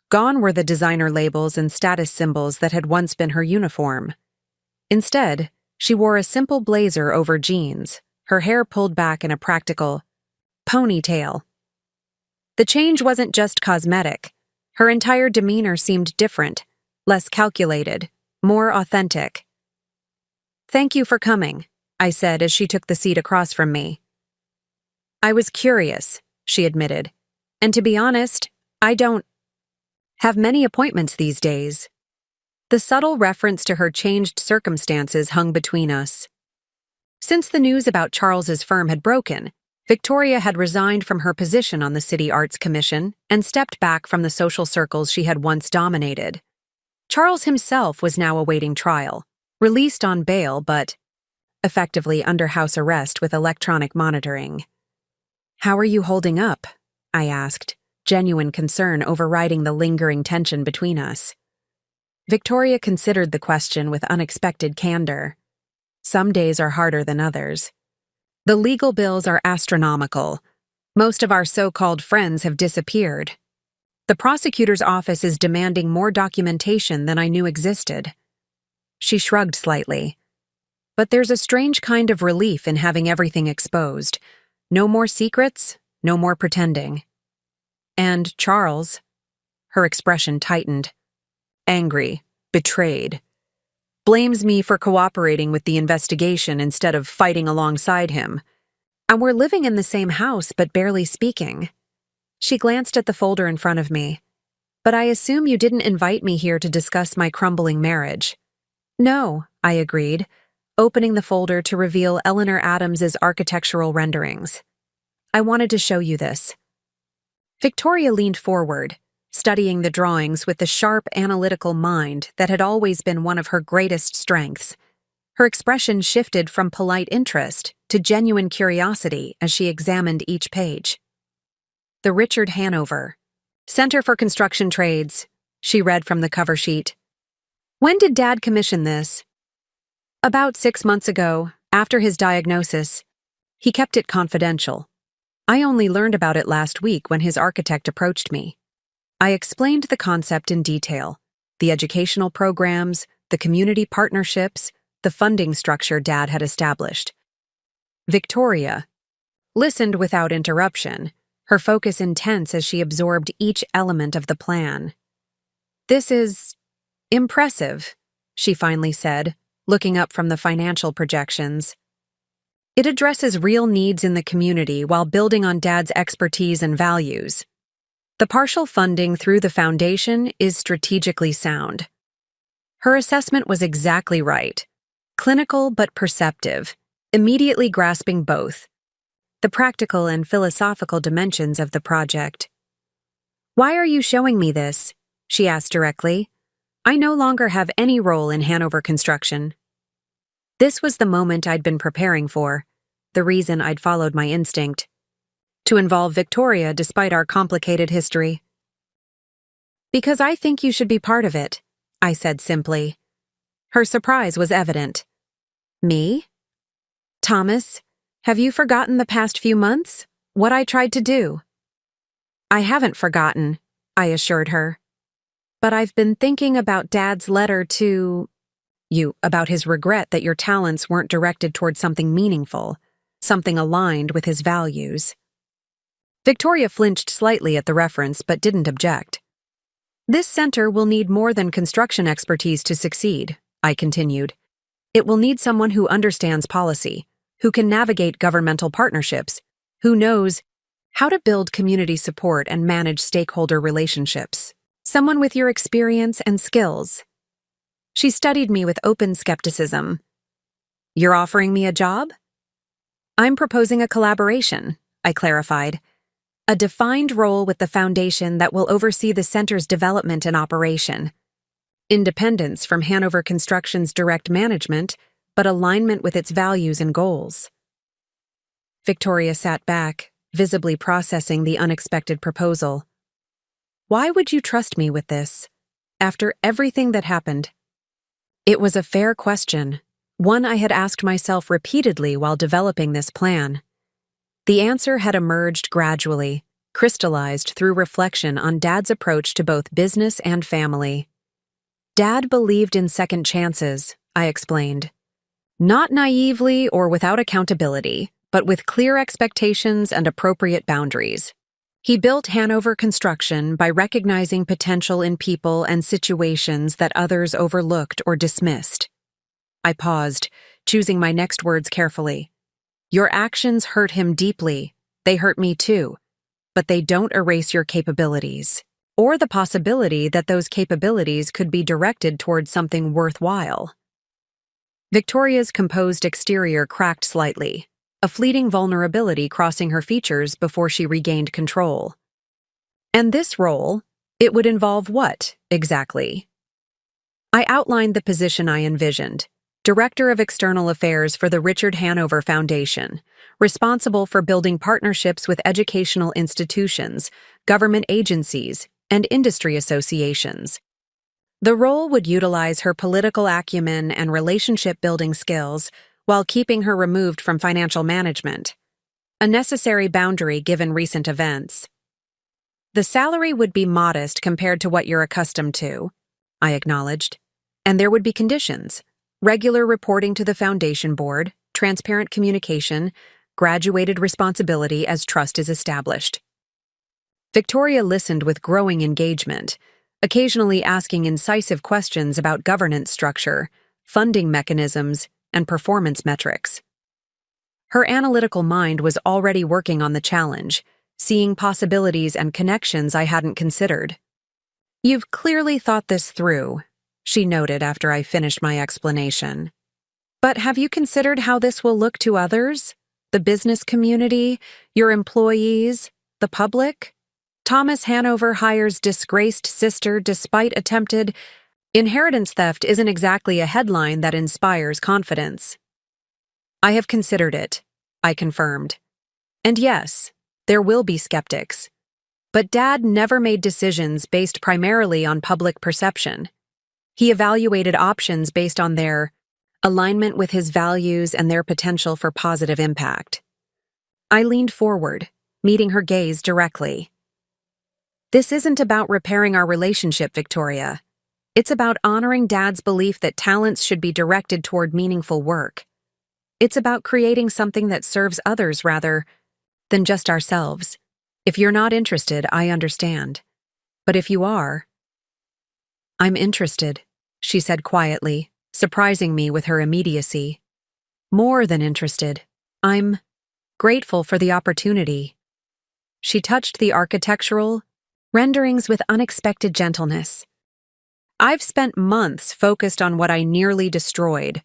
Gone were the designer labels and status symbols that had once been her uniform. Instead, She wore a simple blazer over jeans, her hair pulled back in a practical ponytail. The change wasn't just cosmetic. Her entire demeanor seemed different, less calculated, more authentic. "Thank you for coming," I said as she took the seat across from me. "I was curious," she admitted. "And to be honest, I don't have many appointments these days." The subtle reference to her changed circumstances hung between us. Since the news about Charles's firm had broken, Victoria had resigned from her position on the City Arts Commission and stepped back from the social circles she had once dominated. Charles himself was now awaiting trial, released on bail but effectively under house arrest with electronic monitoring. "How are you holding up?" I asked, genuine concern overriding the lingering tension between us. Victoria considered the question with unexpected candor. "Some days are harder than others. The legal bills are astronomical. Most of our so-called friends have disappeared. The prosecutor's office is demanding more documentation than I knew existed." She shrugged slightly. "But there's a strange kind of relief in having everything exposed. No more secrets, no more pretending." "And Charles?" Her expression tightened. "Angry, betrayed. Blames me for cooperating with the investigation instead of fighting alongside him. And we're living in the same house but barely speaking." She glanced at the folder in front of me. "But I assume you didn't invite me here to discuss my crumbling marriage." "No," I agreed, opening the folder to reveal Eleanor Adams's architectural renderings. "I wanted to show you this." Victoria leaned forward, studying the drawings with the sharp, analytical mind that had always been one of her greatest strengths. Her expression shifted from polite interest to genuine curiosity as she examined each page. "The Richard Hanover, Center for Construction Trades," she read from the cover sheet. "When did Dad commission this?" "About 6 months ago, after his diagnosis. He kept it confidential. I only learned about it last week when his architect approached me." I explained the concept in detail: the educational programs, the community partnerships, the funding structure Dad had established. Victoria listened without interruption, her focus intense as she absorbed each element of the plan. "This is impressive," she finally said, looking up from the financial projections. "It addresses real needs in the community while building on Dad's expertise and values. The partial funding through the foundation is strategically sound." Her assessment was exactly right. Clinical but perceptive, immediately grasping both the practical and philosophical dimensions of the project. "Why are you showing me this?" she asked directly. "I no longer have any role in Hanover construction." This was the moment I'd been preparing for, the reason I'd followed my instinct: to involve Victoria despite our complicated history. "Because I think you should be part of it," I said simply. Her surprise was evident. "Me? Thomas, have you forgotten the past few months? What I tried to do?" "I haven't forgotten," I assured her. "But I've been thinking about Dad's letter to you, about his regret that your talents weren't directed toward something meaningful, something aligned with his values." Victoria flinched slightly at the reference but didn't object. "This center will need more than construction expertise to succeed," I continued. "It will need someone who understands policy, who can navigate governmental partnerships, who knows how to build community support and manage stakeholder relationships. Someone with your experience and skills." She studied me with open skepticism. "You're offering me a job?" "I'm proposing a collaboration," I clarified. "A defined role with the foundation that will oversee the center's development and operation. Independence from Hanover Construction's direct management, but alignment with its values and goals." Victoria sat back, visibly processing the unexpected proposal. "Why would you trust me with this, after everything that happened?" It was a fair question, one I had asked myself repeatedly while developing this plan. The answer had emerged gradually, crystallized through reflection on Dad's approach to both business and family. Dad believed in second chances, I explained. Not naively or without accountability, but with clear expectations and appropriate boundaries. He built Hanover Construction by recognizing potential in people and situations that others overlooked or dismissed. I paused, choosing my next words carefully. Your actions hurt him deeply. They hurt me too. But they don't erase your capabilities, or the possibility that those capabilities could be directed towards something worthwhile. Victoria's composed exterior cracked slightly, a fleeting vulnerability crossing her features before she regained control. And this role, it would involve what, exactly? I outlined the position I envisioned. Director of External Affairs for the Richard Hanover Foundation, responsible for building partnerships with educational institutions, government agencies, and industry associations. The role would utilize her political acumen and relationship-building skills while keeping her removed from financial management, a necessary boundary given recent events. The salary would be modest compared to what you're accustomed to, I acknowledged, and there would be conditions. Regular reporting to the foundation board, transparent communication, graduated responsibility as trust is established. Victoria listened with growing engagement, occasionally asking incisive questions about governance structure, funding mechanisms, and performance metrics. Her analytical mind was already working on the challenge, seeing possibilities and connections I hadn't considered. You've clearly thought this through, she noted after I finished my explanation. But have you considered how this will look to others? The business community, your employees, the public? Thomas Hanover hires disgraced sister despite attempted inheritance theft isn't exactly a headline that inspires confidence. I have considered it, I confirmed. And yes, there will be skeptics. But Dad never made decisions based primarily on public perception. He evaluated options based on their alignment with his values and their potential for positive impact. I leaned forward, meeting her gaze directly. This isn't about repairing our relationship, Victoria. It's about honoring Dad's belief that talents should be directed toward meaningful work. It's about creating something that serves others rather than just ourselves. If you're not interested, I understand. But if you are, I'm interested, she said quietly, surprising me with her immediacy. More than interested. I'm grateful for the opportunity. She touched the architectural renderings with unexpected gentleness. I've spent months focused on what I nearly destroyed.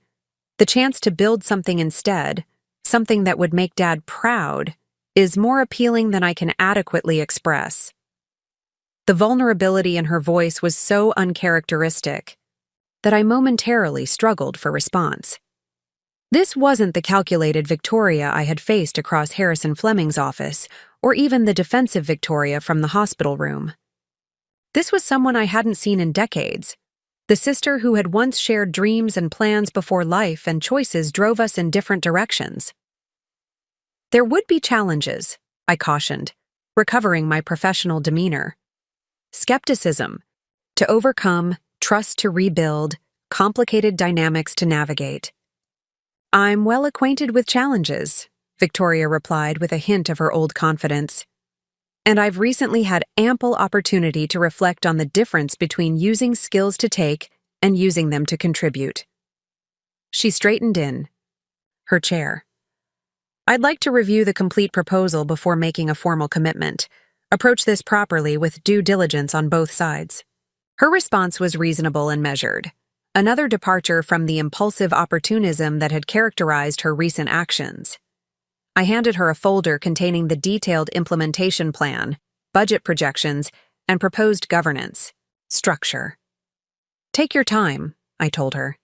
The chance to build something instead, something that would make Dad proud, is more appealing than I can adequately express. The vulnerability in her voice was so uncharacteristic that I momentarily struggled for response. This wasn't the calculated Victoria I had faced across Harrison Fleming's office, or even the defensive Victoria from the hospital room. This was someone I hadn't seen in decades, the sister who had once shared dreams and plans before life and choices drove us in different directions. There would be challenges, I cautioned, recovering my professional demeanor. Skepticism to overcome, trust to rebuild, complicated dynamics to navigate. I'm well acquainted with challenges, Victoria replied with a hint of her old confidence. And I've recently had ample opportunity to reflect on the difference between using skills to take and using them to contribute. She straightened in her chair. I'd like to review the complete proposal before making a formal commitment. Approach this properly with due diligence on both sides. Her response was reasonable and measured, another departure from the impulsive opportunism that had characterized her recent actions. I handed her a folder containing the detailed implementation plan, budget projections, and proposed governance structure. Take your time, I told her.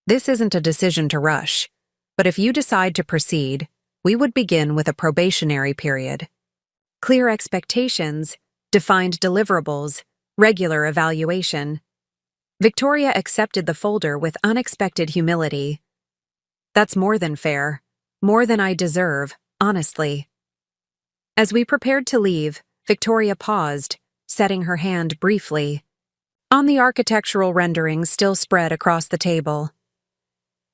This isn't a decision to rush, but if you decide to proceed, we would begin with a probationary period. Clear expectations, defined deliverables, regular evaluation. Victoria accepted the folder with unexpected humility. That's more than fair, more than I deserve, honestly. As we prepared to leave, Victoria paused, setting her hand briefly on the architectural renderings still spread across the table.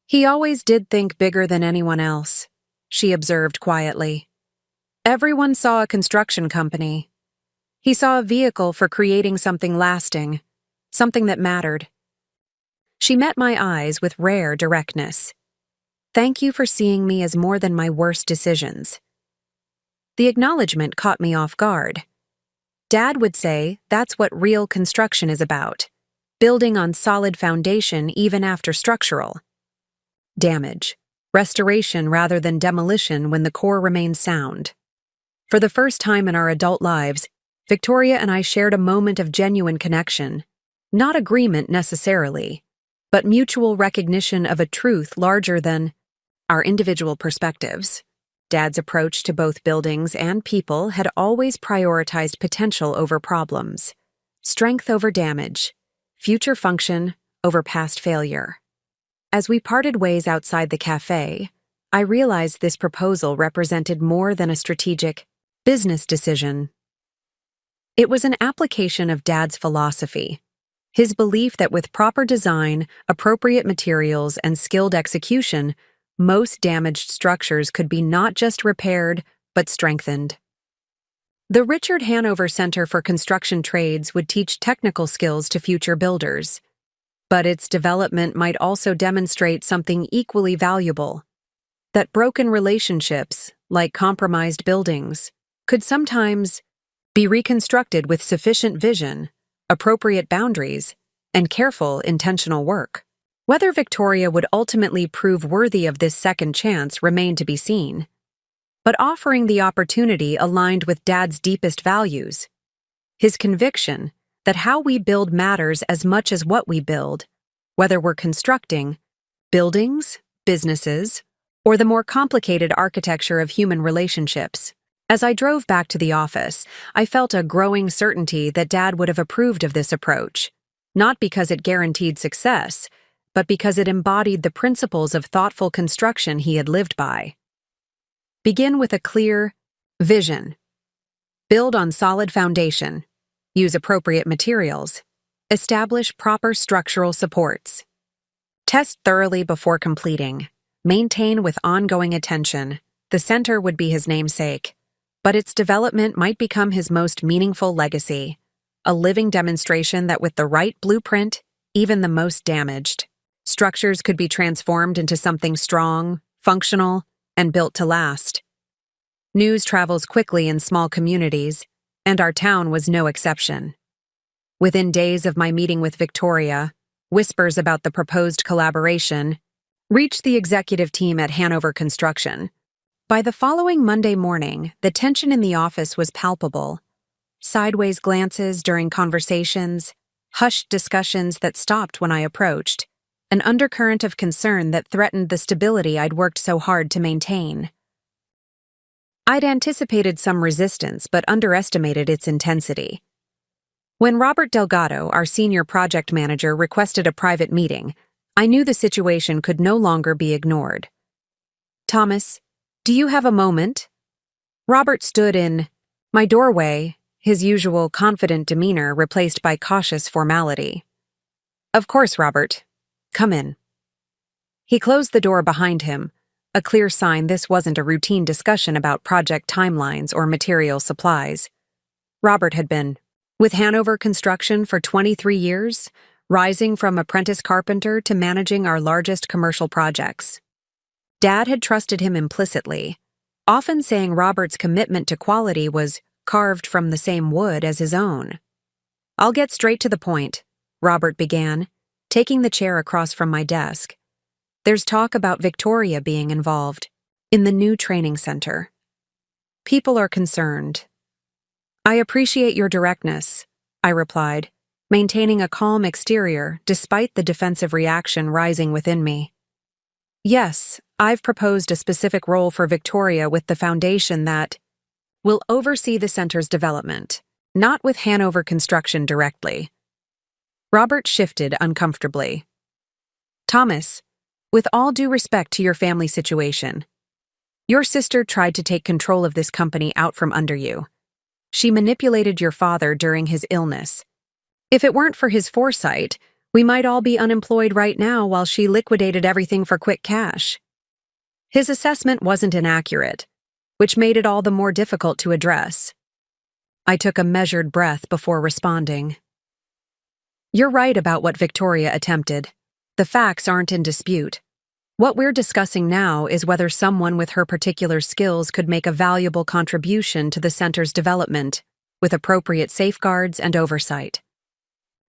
He always did think bigger than anyone else, she observed quietly. Everyone saw a construction company. He saw a vehicle for creating something lasting, something that mattered. She met my eyes with rare directness. Thank you for seeing me as more than my worst decisions. The acknowledgement caught me off guard. Dad would say that's what real construction is about, building on solid foundation even after structural damage, restoration rather than demolition when the core remains sound. For the first time in our adult lives, Victoria and I shared a moment of genuine connection, not agreement necessarily, but mutual recognition of a truth larger than our individual perspectives. Dad's approach to both buildings and people had always prioritized potential over problems, strength over damage, future function over past failure. As we parted ways outside the cafe, I realized this proposal represented more than a strategic business decision. It was an application of Dad's philosophy, his belief that with proper design, appropriate materials, and skilled execution, most damaged structures could be not just repaired, but strengthened. The Richard Hanover Center for Construction Trades would teach technical skills to future builders, but its development might also demonstrate something equally valuable: that broken relationships, like compromised buildings, could sometimes be reconstructed with sufficient vision, appropriate boundaries, and careful, intentional work. Whether Victoria would ultimately prove worthy of this second chance remained to be seen, but offering the opportunity aligned with Dad's deepest values. His conviction that how we build matters as much as what we build, whether we're constructing buildings, businesses, or the more complicated architecture of human relationships. As I drove back to the office, I felt a growing certainty that Dad would have approved of this approach, not because it guaranteed success, but because it embodied the principles of thoughtful construction he had lived by. Begin with a clear vision. Build on solid foundation. Use appropriate materials. Establish proper structural supports. Test thoroughly before completing. Maintain with ongoing attention. The center would be his namesake, but its development might become his most meaningful legacy, a living demonstration that with the right blueprint, even the most damaged structures could be transformed into something strong, functional, and built to last. News travels quickly in small communities, and our town was no exception. Within days of my meeting with Victoria, whispers about the proposed collaboration reached the executive team at Hanover Construction. By the following Monday morning, the tension in the office was palpable. Sideways glances during conversations, hushed discussions that stopped when I approached, an undercurrent of concern that threatened the stability I'd worked so hard to maintain. I'd anticipated some resistance but underestimated its intensity. When Robert Delgado, our senior project manager, requested a private meeting, I knew the situation could no longer be ignored. "Thomas, do you have a moment?" Robert stood in my doorway, his usual confident demeanor replaced by cautious formality. "Of course, Robert. Come in." He closed the door behind him, a clear sign this wasn't a routine discussion about project timelines or material supplies. Robert had been with Hanover Construction for 23 years, rising from apprentice carpenter to managing our largest commercial projects. Dad had trusted him implicitly, often saying Robert's commitment to quality was carved from the same wood as his own. "I'll get straight to the point," Robert began, taking the chair across from my desk. "There's talk about Victoria being involved in the new training center. People are concerned." "I appreciate your directness," I replied, maintaining a calm exterior despite the defensive reaction rising within me. "Yes, I've proposed a specific role for Victoria with the foundation that will oversee the center's development, not with Hanover Construction directly." Robert shifted uncomfortably. "Thomas, with all due respect to your family situation, your sister tried to take control of this company out from under you. She manipulated your father during his illness. If it weren't for his foresight, We might all be unemployed right now while she liquidated everything for quick cash. His assessment wasn't inaccurate, which made it all the more difficult to address. I took a measured breath before responding. You're right about what Victoria attempted. The facts aren't in dispute. What we're discussing now is whether someone with her particular skills could make a valuable contribution to the center's development, with appropriate safeguards and oversight.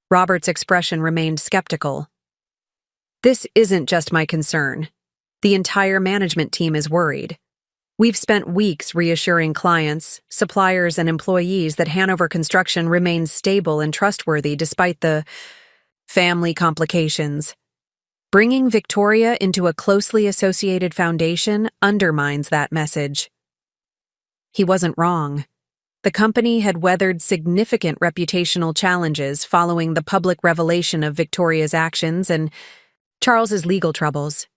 Robert's expression remained skeptical. This isn't just my concern. The entire management team is worried. We've spent weeks reassuring clients, suppliers, and employees that Hanover Construction remains stable and trustworthy despite the family complications. Bringing Victoria into a closely associated foundation undermines that message. He wasn't wrong. The company had weathered significant reputational challenges following the public revelation of Victoria's actions and Charles's legal troubles.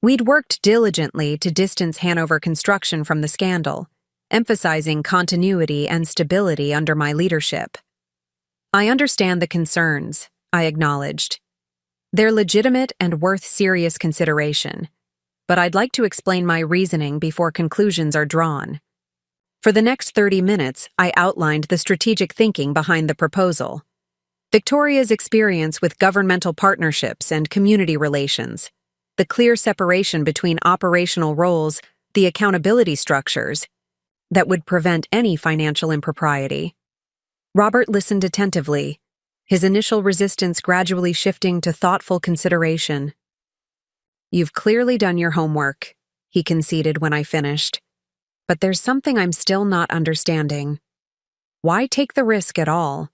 We'd worked diligently to distance Hanover Construction from the scandal, emphasizing continuity and stability under my leadership. I understand the concerns, I acknowledged. They're legitimate and worth serious consideration, but I'd like to explain my reasoning before conclusions are drawn. For the next 30 minutes, I outlined the strategic thinking behind the proposal. Victoria's experience with governmental partnerships and community relations, the clear separation between operational roles, the accountability structures that would prevent any financial impropriety. Robert listened attentively, his initial resistance gradually shifting to thoughtful consideration. You've clearly done your homework, he conceded when I finished. But there's something I'm still not understanding. Why take the risk at all?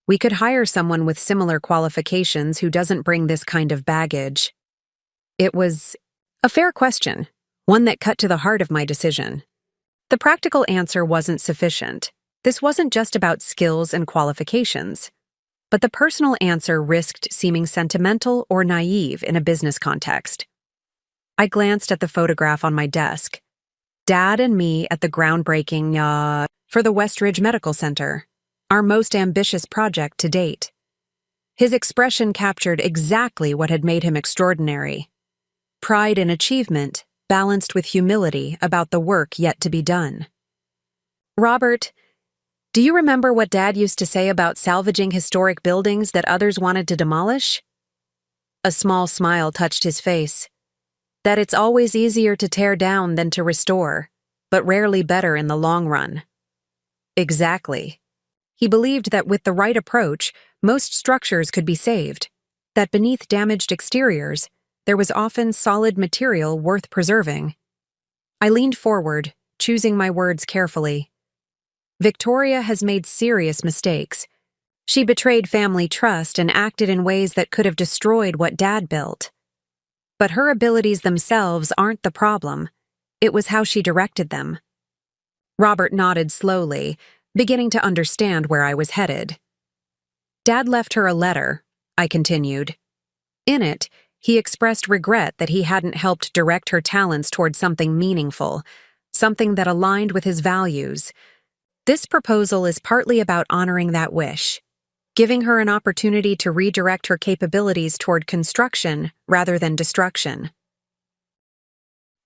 We could hire someone with similar qualifications who doesn't bring this kind of baggage. It was a fair question, one that cut to the heart of my decision. The practical answer wasn't sufficient. This wasn't just about skills and qualifications. But the personal answer risked seeming sentimental or naive in a business context. I glanced at the photograph on my desk. Dad and me at the groundbreaking for the Westridge Medical Center, our most ambitious project to date. His expression captured exactly what had made him extraordinary. Pride in achievement, balanced with humility about the work yet to be done. Robert, do you remember what Dad used to say about salvaging historic buildings that others wanted to demolish? A small smile touched his face. That it's always easier to tear down than to restore, but rarely better in the long run. Exactly. He believed that with the right approach, most structures could be saved, that beneath damaged exteriors, there was often solid material worth preserving. I leaned forward, choosing my words carefully. Victoria has made serious mistakes. She betrayed family trust and acted in ways that could have destroyed what Dad built. But her abilities themselves aren't the problem. It was how she directed them. Robert nodded slowly, beginning to understand where I was headed. Dad left her a letter, I continued. In it, he expressed regret that he hadn't helped direct her talents toward something meaningful, something that aligned with his values. This proposal is partly about honoring that wish, giving her an opportunity to redirect her capabilities toward construction rather than destruction.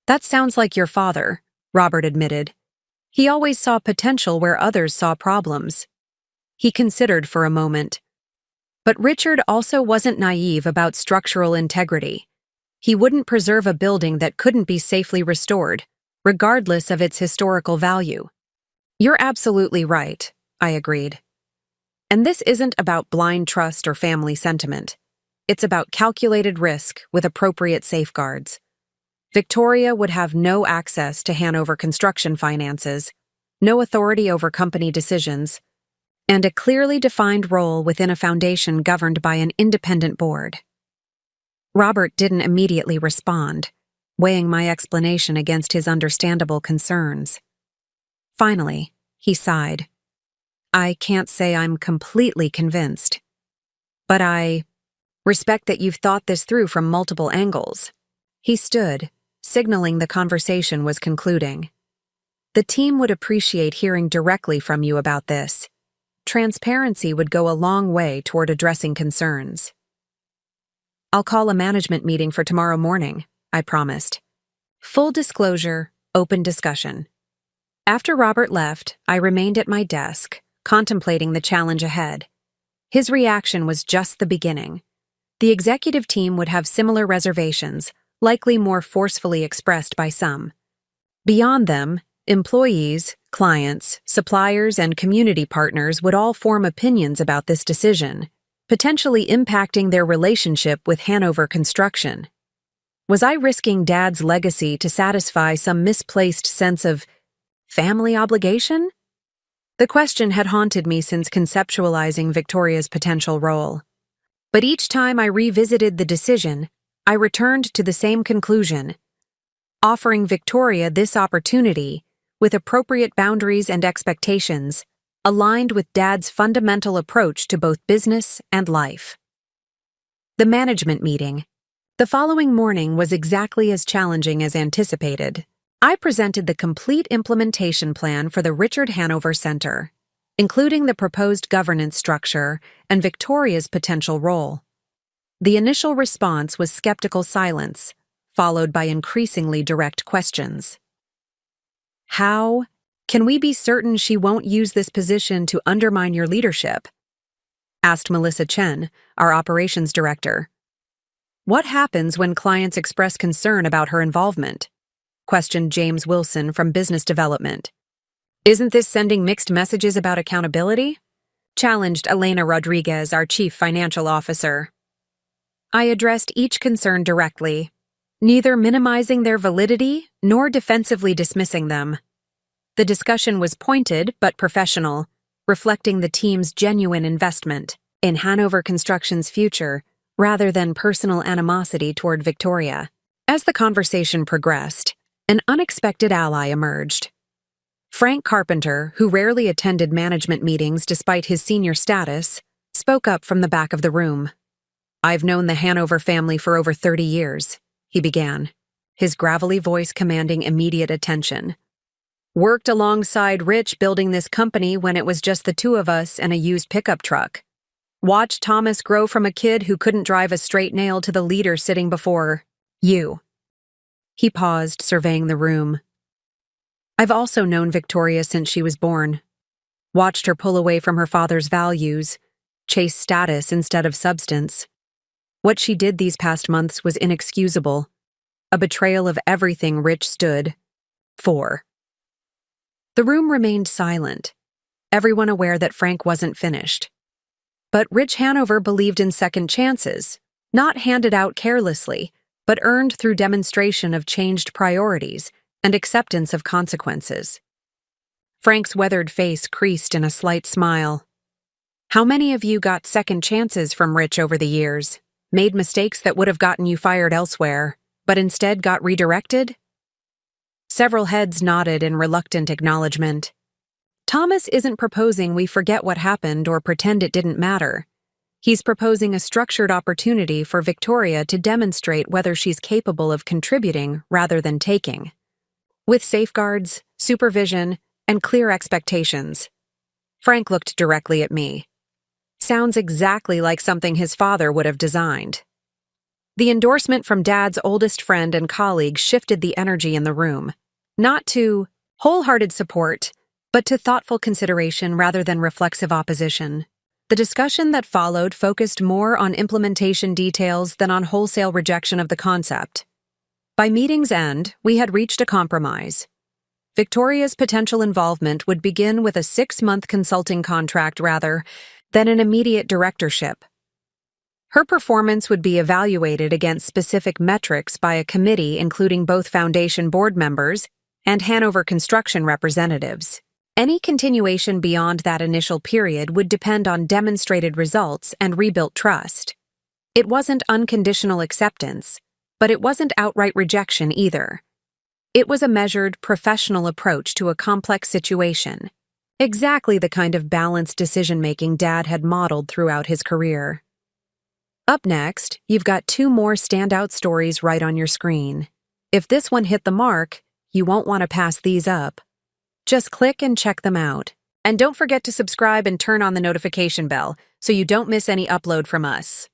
That sounds like your father, Robert admitted. He always saw potential where others saw problems. He considered for a moment. But Richard also wasn't naive about structural integrity. He wouldn't preserve a building that couldn't be safely restored, regardless of its historical value. You're absolutely right, I agreed. And this isn't about blind trust or family sentiment. It's about calculated risk with appropriate safeguards. Victoria would have no access to Hanover Construction finances, no authority over company decisions, and a clearly defined role within a foundation governed by an independent board. Robert didn't immediately respond, weighing my explanation against his understandable concerns. Finally, he sighed. I can't say I'm completely convinced, but I respect that you've thought this through from multiple angles. He stood, signaling the conversation was concluding. The team would appreciate hearing directly from you about this. Transparency would go a long way toward addressing concerns. I'll call a management meeting for tomorrow morning, I promised. Full disclosure, open discussion. After Robert left, I remained at my desk, contemplating the challenge ahead. His reaction was just the beginning. The executive team would have similar reservations, likely more forcefully expressed by some. Beyond them, employees, clients, suppliers, and community partners would all form opinions about this decision, potentially impacting their relationship with Hanover Construction. Was I risking Dad's legacy to satisfy some misplaced sense of family obligation? The question had haunted me since conceptualizing Victoria's potential role. But each time I revisited the decision, I returned to the same conclusion. Offering Victoria this opportunity, with appropriate boundaries and expectations, aligned with Dad's fundamental approach to both business and life. The management meeting. The following morning was exactly as challenging as anticipated. I presented the complete implementation plan for the Richard Hanover Center, including the proposed governance structure and Victoria's potential role. The initial response was skeptical silence, followed by increasingly direct questions. How can we be certain she won't use this position to undermine your leadership? Asked Melissa Chen, our operations director. What happens when clients express concern about her involvement? Questioned James Wilson from Business Development. Isn't this sending mixed messages about accountability? Challenged Elena Rodriguez, our Chief Financial Officer. I addressed each concern directly, neither minimizing their validity nor defensively dismissing them. The discussion was pointed but professional, reflecting the team's genuine investment in Hanover Construction's future rather than personal animosity toward Victoria. As the conversation progressed, an unexpected ally emerged. Frank Carpenter, who rarely attended management meetings despite his senior status, spoke up from the back of the room. I've known the Hanover family for over 30 years, he began, his gravelly voice commanding immediate attention. Worked alongside Rich building this company when it was just the two of us and a used pickup truck. Watched Thomas grow from a kid who couldn't drive a straight nail to the leader sitting before you. He paused, surveying the room. I've also known Victoria since she was born. Watched her pull away from her father's values, chase status instead of substance. What she did these past months was inexcusable, a betrayal of everything Rich stood for. The room remained silent, everyone aware that Frank wasn't finished. But Rich Hanover believed in second chances, not handed out carelessly, but earned through demonstration of changed priorities and acceptance of consequences. Frank's weathered face creased in a slight smile. How many of you got second chances from Rich over the years, made mistakes that would have gotten you fired elsewhere, but instead got redirected? Several heads nodded in reluctant acknowledgement. Thomas isn't proposing we forget what happened or pretend it didn't matter. He's proposing a structured opportunity for Victoria to demonstrate whether she's capable of contributing rather than taking. With safeguards, supervision, and clear expectations. Frank looked directly at me. Sounds exactly like something his father would have designed. The endorsement from Dad's oldest friend and colleague shifted the energy in the room, not to wholehearted support, but to thoughtful consideration rather than reflexive opposition. The discussion that followed focused more on implementation details than on wholesale rejection of the concept. By meeting's end, we had reached a compromise. Victoria's potential involvement would begin with a 6-month consulting contract rather than an immediate directorship. Her performance would be evaluated against specific metrics by a committee including both Foundation board members and Hanover Construction representatives. Any continuation beyond that initial period would depend on demonstrated results and rebuilt trust. It wasn't unconditional acceptance, but it wasn't outright rejection either. It was a measured, professional approach to a complex situation, exactly the kind of balanced decision-making Dad had modeled throughout his career. Up next, you've got 2 more standout stories right on your screen. If this one hit the mark, you won't want to pass these up. Just click and check them out. And don't forget to subscribe and turn on the notification bell so you don't miss any upload from us.